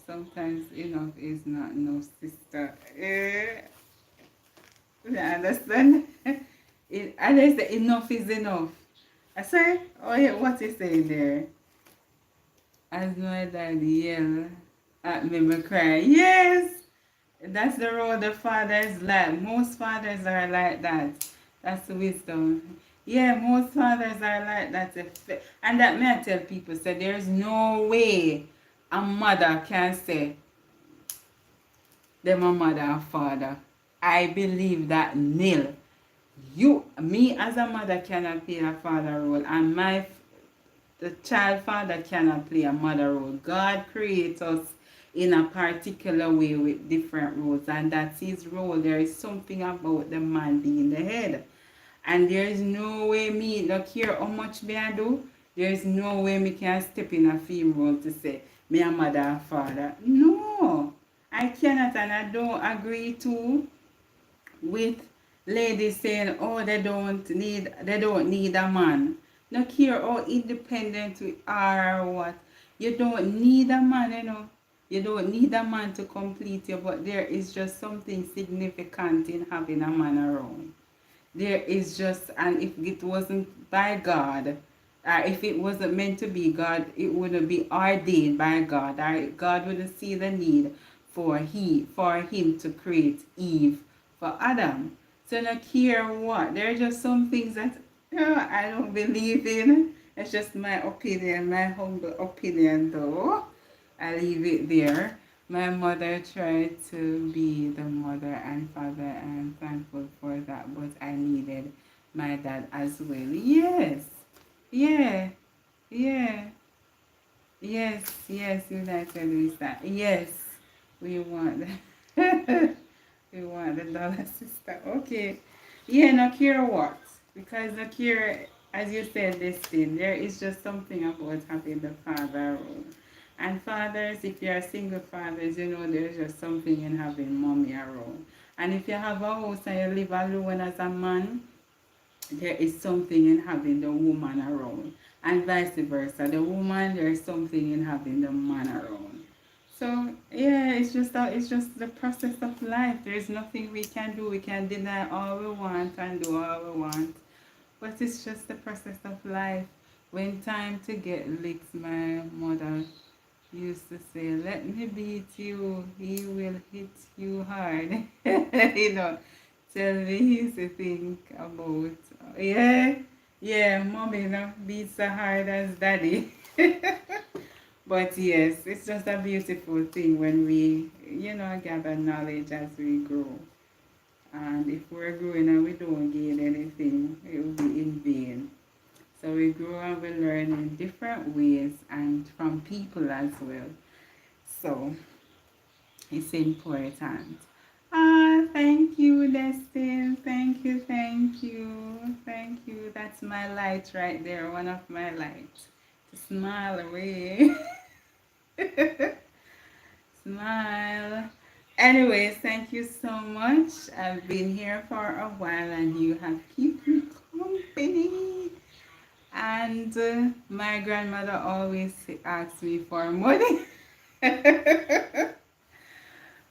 Sometimes enough is not enough, sister. You understand? And I say enough is enough. I say, oh yeah, what you say there? As my daddy yell at me, me cry. Yes! That's the road the fathers like. Most fathers are like that. That's the wisdom. Yeah, most fathers are like that. And that may I tell people, say there's no way a mother can say them a mother and father. I believe that nil. Me as a mother cannot play a father role, and the child father cannot play a mother role. God creates us in a particular way with different roles, and that's his role. There is something about the man being the head. And there is no way me, look here how much me I do, there is no way me can step in a film role to say me a mother and father. No, I cannot, and I don't agree to with ladies saying, oh, they don't need a man. No care how independent we are or what. You don't need a man, You don't need a man to complete you, but there is just something significant in having a man around. There is just, and if it wasn't by God, if it wasn't meant to be God, it wouldn't be ordained by God. God wouldn't see the need for him to create Eve for Adam. So not care what. There are just some things that I don't believe in. It's just my opinion, my humble opinion though. I leave it there. My mother tried to be the mother and father, and I'm thankful for that, but I needed my dad as well. Yes. Yeah. Yeah. Yes, yes, United we stand. Yes, we want that. We want the dollar system. Okay. Yeah, no care what. Because no care, as you said, this thing, there is just something about having the father role. And fathers, if you're single fathers, you know there's just something in having mommy around. And if you have a house and you live alone as a man, there is something in having the woman around, and vice versa. The woman, there is something in having the man around. So yeah, it's just the process of life. There is nothing we can do. We can deny all we want and do all we want, but it's just the process of life. When time to get licked, my mother used to say, "Let me beat you, he will hit you hard." You know, tell me he used to think about, yeah, yeah, mommy not beat so hard as daddy. But yes, it's just a beautiful thing when we, gather knowledge as we grow. And if we're growing and we don't gain anything, it will be in vain. So we grow and we learn in different ways and from people as well. So it's important. Ah, thank you, Destin. Thank you, thank you, thank you. That's my light right there, one of my lights. Smile away. Smile. Anyways, thank you so much. I've been here for a while and you have kept me company. And my grandmother always asks me for money.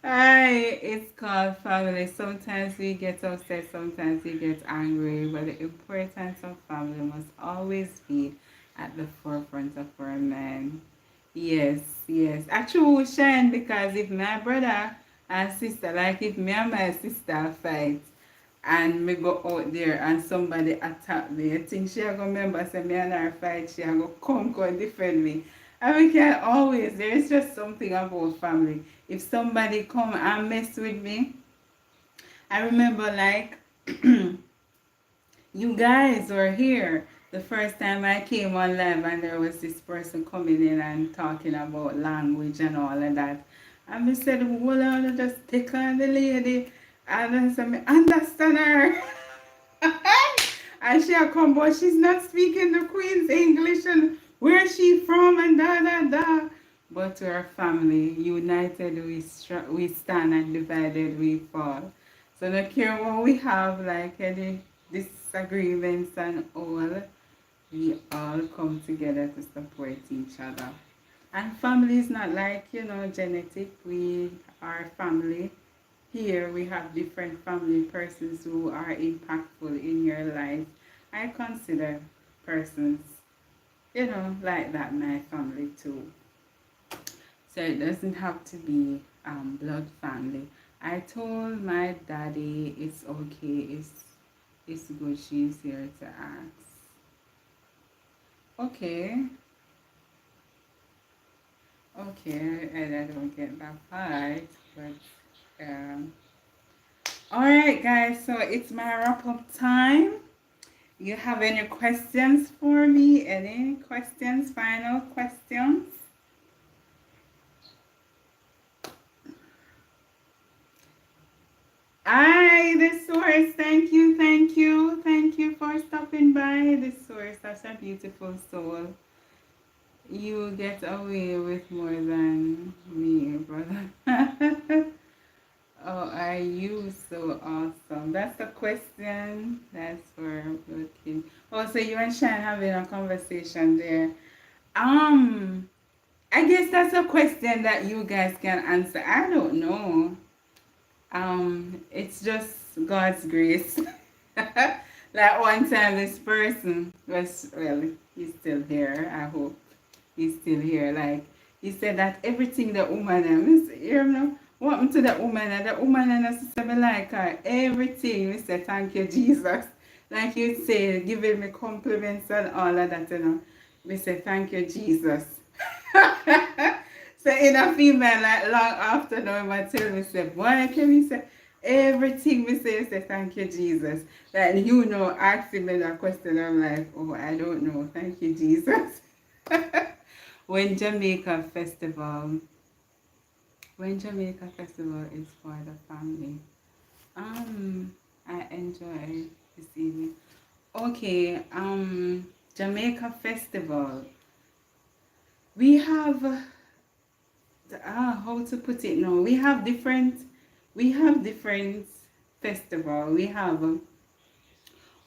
Hi, it's called family. Sometimes we get upset, sometimes we get angry, but the importance of family must always be at the forefront of our mind. Yes, yes. Actually, shine because if my brother and sister, like if me and my sister fight, and me go out there and somebody attack me, I think she a go remember say me and her fight, she a go come defend me. And we can always, there is just something about family. If somebody come and mess with me, I remember like you guys were here the first time I came on live and there was this person coming in and talking about language and all of that. And we said, well, I'll just take on the lady and I said, "Me understand her." And she come, but she's not speaking the Queen's English and where she from and da da da. But to our family, united we stand and divided we fall. So no care what we have, like any disagreements and all, we all come together to support each other. And family is not like, genetic. We are family. Here we have different family persons who are impactful in your life. I consider persons, like that my family too. So it doesn't have to be blood family. I told my daddy it's okay, it's good she's here to ask. Okay, okay, and I don't get that part, but alright guys, so it's my wrap up time. You have any questions for me? Any questions? Final questions? Hi, the source. Thank you, thank you, thank you for stopping by. The source, that's a beautiful soul. You get away with more than me, brother. Oh, are you so awesome? That's the question. That's for looking. Oh, so you and Shine having a conversation there. Um, I guess that's a question that you guys can answer. I don't know. It's just God's grace. Like one time this person was, well, he's still here, I hope. He's still here. Like, he said that everything the woman, you know, what happened to the woman and the sister, me like her, everything, we say, thank you, Jesus. Like you say, giving me compliments and all of that, we say, thank you, Jesus. So in a female, like long after now, I tell me, say, boy, can we say, everything we say, thank you, Jesus. Like, asking me that question, I'm like, oh, I don't know, thank you, Jesus. when Jamaica festival, when Jamaica festival is for the family. I enjoy this evening. Okay, Jamaica festival. We have how to put it now? We have different festival. We have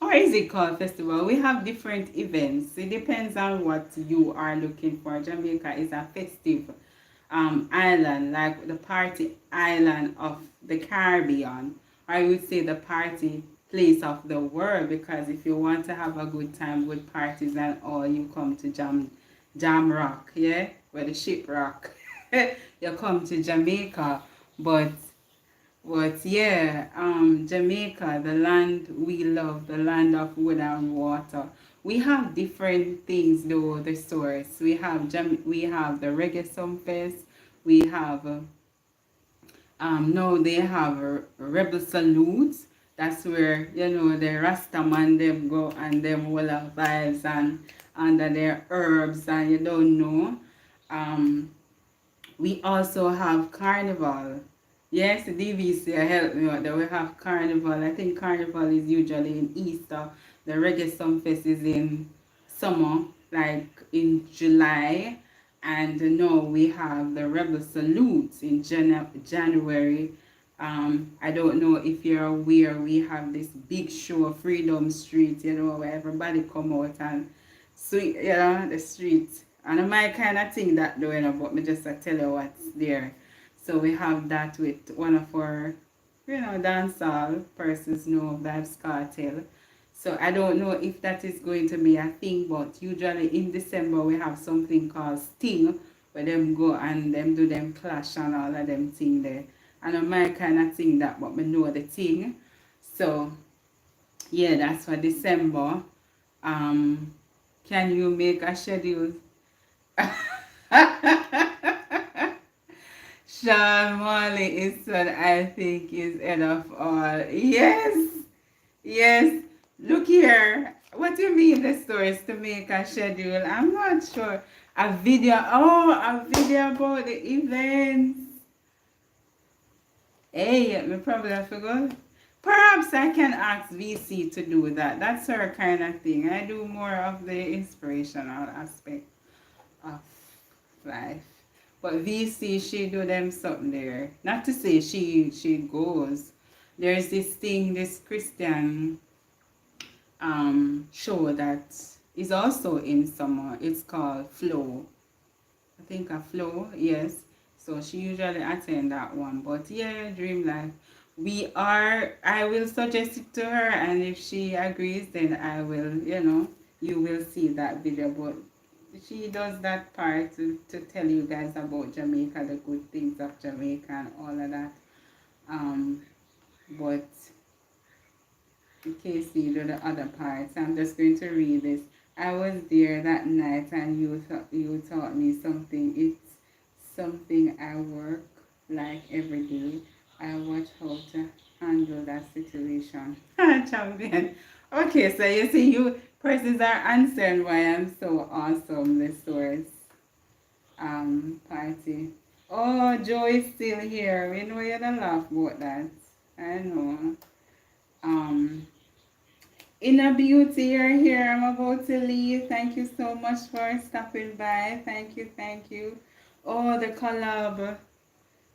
or is it called festival? We have different events. It depends on what you are looking for. Jamaica is a festive island, like the party island of the Caribbean. I would say the party place of the world, because if you want to have a good time with parties and all, you come to Jam Rock, yeah, where the ship rock. You come to Jamaica, but yeah, Jamaica, the land we love, the land of wood and water. We have different things though. The source we have the reggae fest. We have now they have rebel salutes. That's where the Rasta man them go and them will have vibes and under their herbs and you don't know. Um, we also have carnival. Yes, DVC help me out there. We have carnival. I think carnival is usually in Easter. The reggae fest is in summer, like in July. And now we have the rebel salutes in January. I don't know if you're aware, we have this big show, Freedom Street, where everybody come out and swing, the streets. And I might kind of think that though, but me just tell you what's there. So we have that with one of our, dancehall persons know Vibes Cartel. So I don't know if that is going to be a thing, but usually in December we have something called Sting, where them go and them do them clash and all of them thing there. And I might kind of think that, but me know the thing. So yeah, that's for December. Um, can you make a schedule? Sean Marley is what I think is head of all. Yes, yes. Look here. What do you mean the story is to make a schedule? I'm not sure. A video. Oh, a video about the events. Hey, me probably I forgot. Perhaps I can ask VC to do that. That's her kind of thing. I do more of the inspirational aspect of life. But VC, she do them something there. Not to say she goes. There's this thing, this Christian show that is also in summer. It's called Flow. I think a Flow, yes. So she usually attend that one. But yeah, Dream Life. I will suggest it to her, and if she agrees, then I will, you will see that video. But she does that part to tell you guys about Jamaica, the good things of Jamaica and all of that. But in case you do the other parts, I'm just going to read this. I was there that night and you taught me something. It's something I work like every day. I watch how to handle that situation. Champion. Okay, so you see, you persons are answering why I'm so awesome. The source party. Oh, Joe is still here. We know you don't laugh about that. I know. Inner Beauty, you're here. I'm about to leave. Thank you so much for stopping by. Thank you, thank you. Oh, the collab.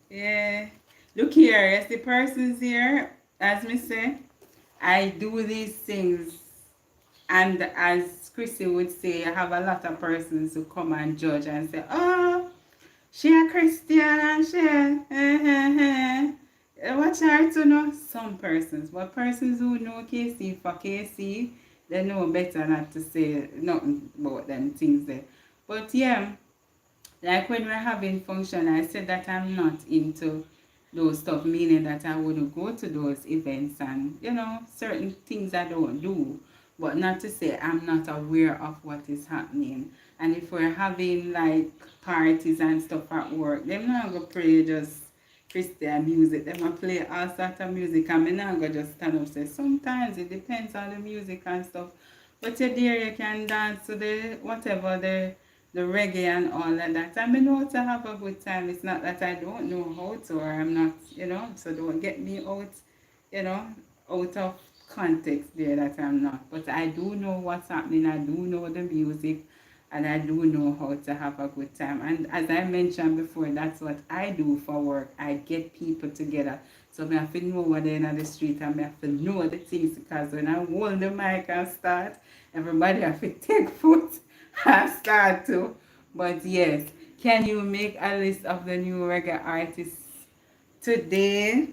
Yeah. Look here. Yes, the person's here. As me say, I do these things. And as Chrissy would say, I have a lot of persons who come and judge and say, oh, she a Christian and she, watch her to know some persons, but persons who know KC for KC, they know better not to say nothing about them things there. But yeah, like when we're having function, I said that I'm not into those stuff, meaning that I wouldn't go to those events and, certain things I don't do. But not to say I'm not aware of what is happening. And if we're having like parties and stuff at work, they're not going to play just Christian music. They're going to play all sorts of music. And I'm not going to just stand up and say, sometimes it depends on the music and stuff. But you're there, you can dance to the whatever the reggae and all of that. I know how to have a good time. It's not that I don't know how to or I'm not, so don't get me out, you know, out of context there that I'm not. But I do know what's happening. I do know the music and I do know how to have a good time. And as I mentioned before, that's what I do for work. I get people together. So I have to know what they're in the street and I have to know the things because when I hold the mic and start, everybody have to take foot and start to. But yes, can you make a list of the new reggae artists today?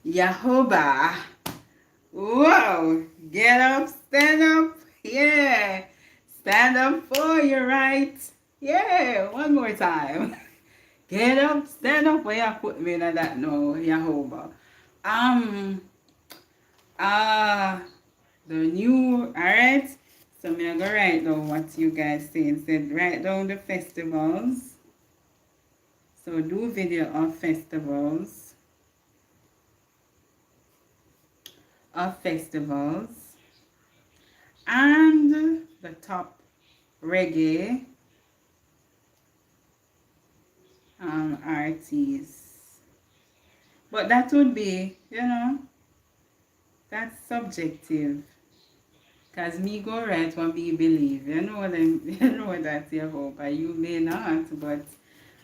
Yahoba. Whoa! Get up, stand up. Yeah. Stand up for your right. Yeah. One more time. Get up, stand up. Where you put me in that now, Yahoba. Um, uh, the new, alright? So I'm going to write down what you guys say. Instead, write down the festivals. So do video of festivals. And the top reggae artists. But that would be, that's subjective. Because me go right what me believe. You know them, you know that you hope. You may not, but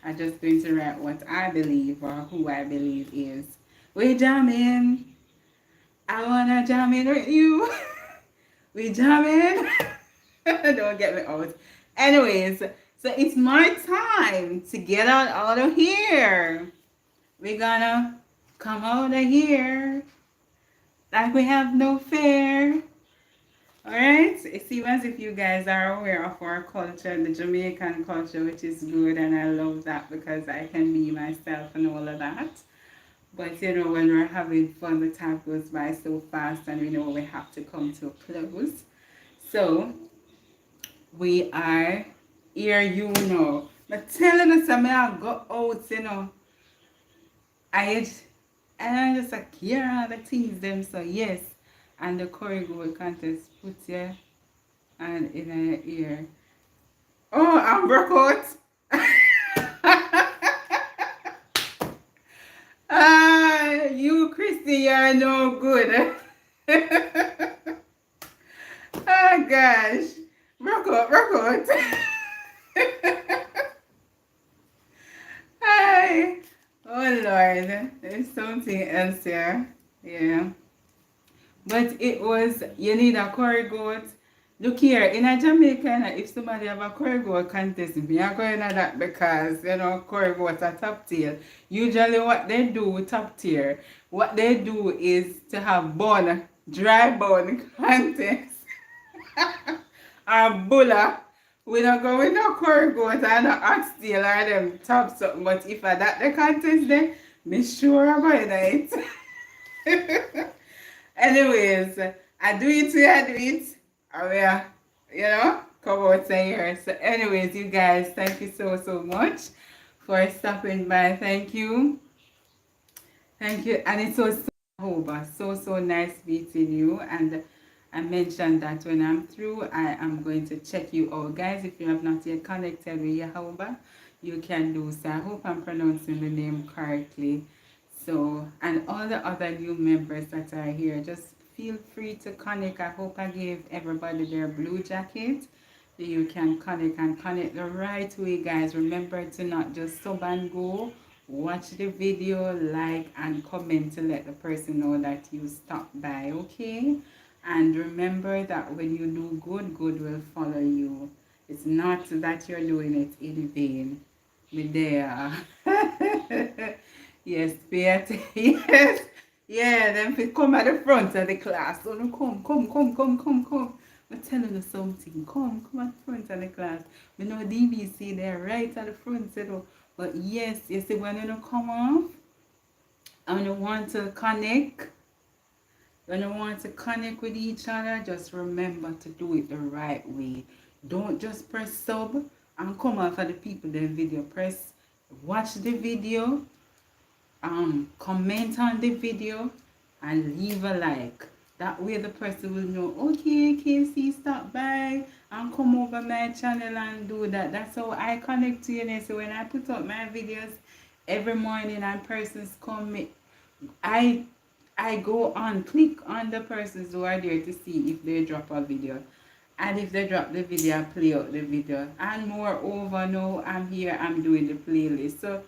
I'm just going to write what I believe or who I believe is. We jamming. I wanna jam in with you. We jamming. Don't get me out. Anyways, so it's my time to get out of here. We're gonna come out of here like we have no fear. Alright? It seems as if you guys are aware of our culture, the Jamaican culture, which is good, and I love that because I can be myself and all of that. But when we're having fun, the time goes by so fast, and we know we have to come to a close. So, we are here, But telling us that I go out, I and I just like hear all the things them. So yes, and the choreography contest put you and in a ear. Oh, I'm broke out. You Christy, you're no good. Oh gosh, broke out. Hi. Oh Lord, there's something else here. Yeah. But it was, you need a curry goat. Look here, in a Jamaica, if somebody have a curry goat contest, me are going to that because, curry goat are top tier. Usually what they do with top tier, what they do is to have bun, dry bun contest. Or bulla. We don't go with no curry goat and no oxtail or them top something. But if I that the contest then, me sure about it. Anyways, I do it, I do it. I will, come out here. So anyways, you guys, thank you so much for stopping by. Thank you. Thank you. And it was so nice meeting you. And I mentioned that when I'm through, I am going to check you out. Guys, if you have not yet connected with Yahoba, you can do so. I hope I'm pronouncing the name correctly. So, and all the other new members that are here, just feel free to connect. I hope I gave everybody their blue jacket. So you can connect and connect the right way, guys. Remember to not just sub and go. Watch the video, like, and comment to let the person know that you stopped by, okay? And remember that when you do good, good will follow you. It's not that you're doing it in vain. Me there. Yes, Beat. Yes. Yeah, them fit come at the front of the class. So no come. I'm telling you something. Come at the front of the class. We know DBC there right at the front, but yes, you see when you come off and you want to connect, when you want to connect with each other, just remember to do it the right way. Don't just press sub and come off of the people then video. Watch the video, comment on the video and leave a like. That way the person will know, okay, Casey, stop by and come over my channel and do that. That's how I connect to you. Now. So when I put up my videos every morning and persons come, I I go on, click on the persons who are there to see if they drop a video. And if they drop the video, I play out the video. And moreover, now I'm here, I'm doing the playlist. So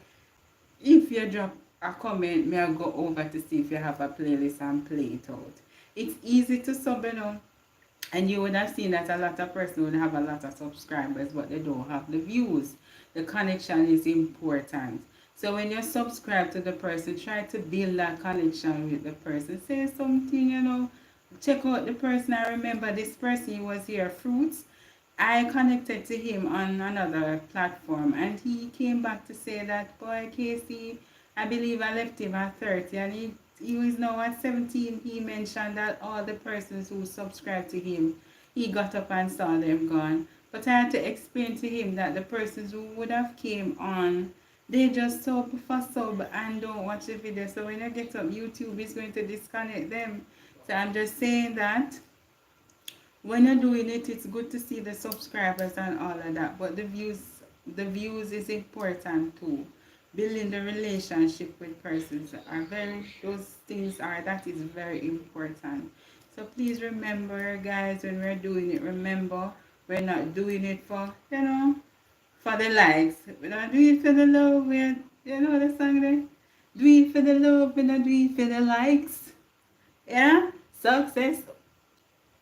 if you drop a comment, me I'll go over to see if you have a playlist and play it out. It's easy to sub, and you would have seen that a lot of person would have a lot of subscribers, but they don't have the views. The connection is important. So when you subscribe to the person, try to build that connection with the person. Say something, check out the person. I remember this person, he was here, Fruits. I connected to him on another platform, and he came back to say that, boy, Casey, I believe I left him at 30, and he was now at 17. He mentioned that all the persons who subscribed to him, he got up and saw them gone. But I had to explain to him that the persons who would have came on, they just sub for sub and don't watch the video. So when I get up, YouTube is going to disconnect them. So I'm just saying that when you're doing it, it's good to see the subscribers and all of that. But the views is important too. Building the relationship with persons are those things are, that is very important. So please remember, guys, when we're doing it, remember we're not doing it for, for the likes. We're not doing it for the love. We're, the song there? Do it for the love, we're not doing it for the likes. Yeah? Success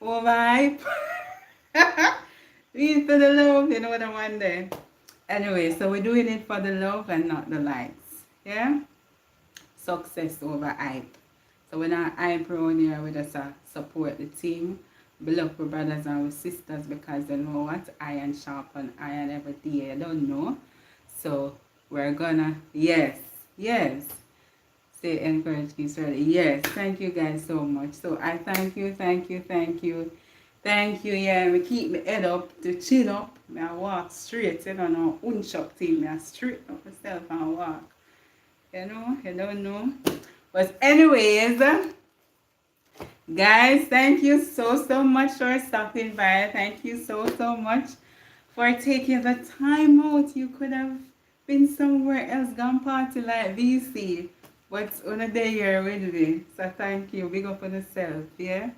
over hype. Do it for the love, the one there. Anyway, so we're doing it for the love and not the likes. Yeah? Success over hype. So we're not hype around here, we just support the team. Beloved brothers and sisters, because you know what? Iron sharpen iron every day. I don't know. So we're gonna, yes. Say encourage peace early. Yes, thank you guys so much. So I thank you. Yeah, me keep my head up, to chin up. I walk straight, no unchuck thing. I straight up myself and walk. You don't know. But anyways, guys, thank you so much for stopping by. Thank you so much for taking the time out. You could have been somewhere else, gone party like VC. But on a day here with me. So thank you. Big up on yourself, yeah?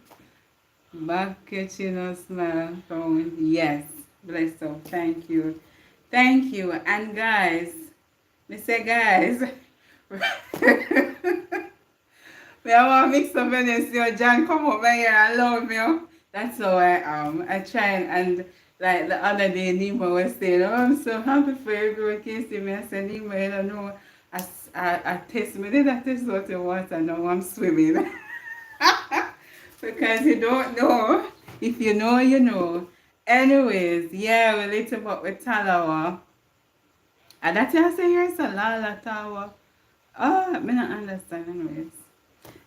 Back kitchen smile from, yes. Bless up. Thank you. And guys, me say guys, me I want to mix up and see John come over here and love me. That's how I am. I try and like the other day Nima was saying, oh, I'm so happy for you, girl, Casey. Me I said, Nima, I don't know. I test me. Did I test out the water? Now I'm swimming. Because you don't know. If you know, you know. Anyways, yeah, we lit up with Talawa. And that's what I say here, so Lala Tawa. Oh, I don't understand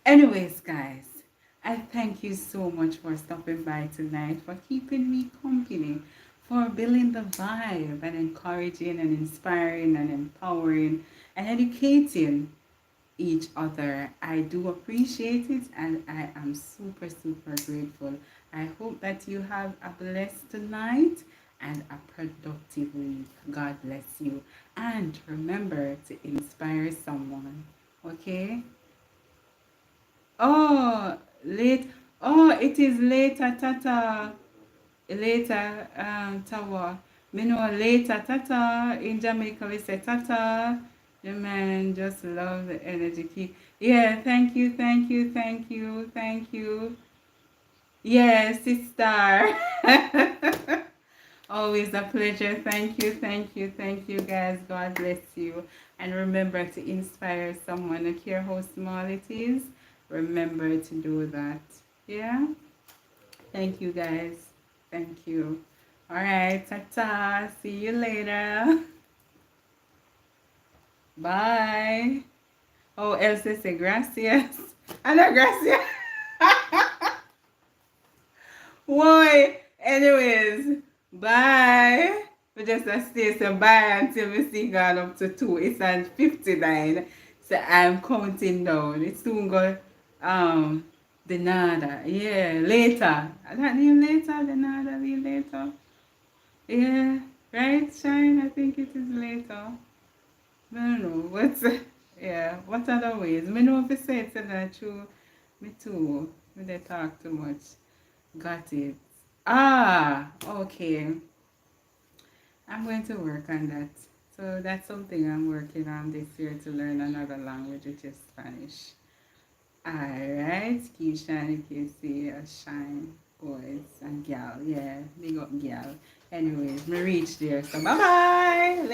anyways, guys, I thank you so much for stopping by tonight, for keeping me company, for building the vibe and encouraging and inspiring and empowering and educating each other. I do appreciate it, and I am super grateful. I hope that you have a blessed night and a productive week. God bless you. And remember to inspire someone. Okay? Oh, late. Oh, it is later, tata. Later, tawa. Me know later, tata. In Jamaica, we say tata. The man just love the energy. Yeah, thank you. Yes, sister. Always a pleasure. Thank you, guys. God bless you. And remember to inspire someone. I care how small it is. Remember to do that. Yeah? Thank you, guys. Thank you. All right. Ta-ta. See you later. Bye. Oh, Elsa say gracias. Ana gracias. Why? Anyways, bye. We just stay so bye until we see God up to 2. It's at 59. So I'm counting down. It's soon go The nada. Yeah, later. That name later, the nada be later. Yeah, right, Shine? I think it is later. I don't know. What's yeah, what other ways? Me know if you say it that true. Me too. Me they talk too much. Got it. Ah, okay. I'm going to work on that. So that's something I'm working on this year to learn another language, which is Spanish. Alright, keep shining, KC, shine, boys and gal. Yeah, big up gal. Anyways, me reach there. So bye bye.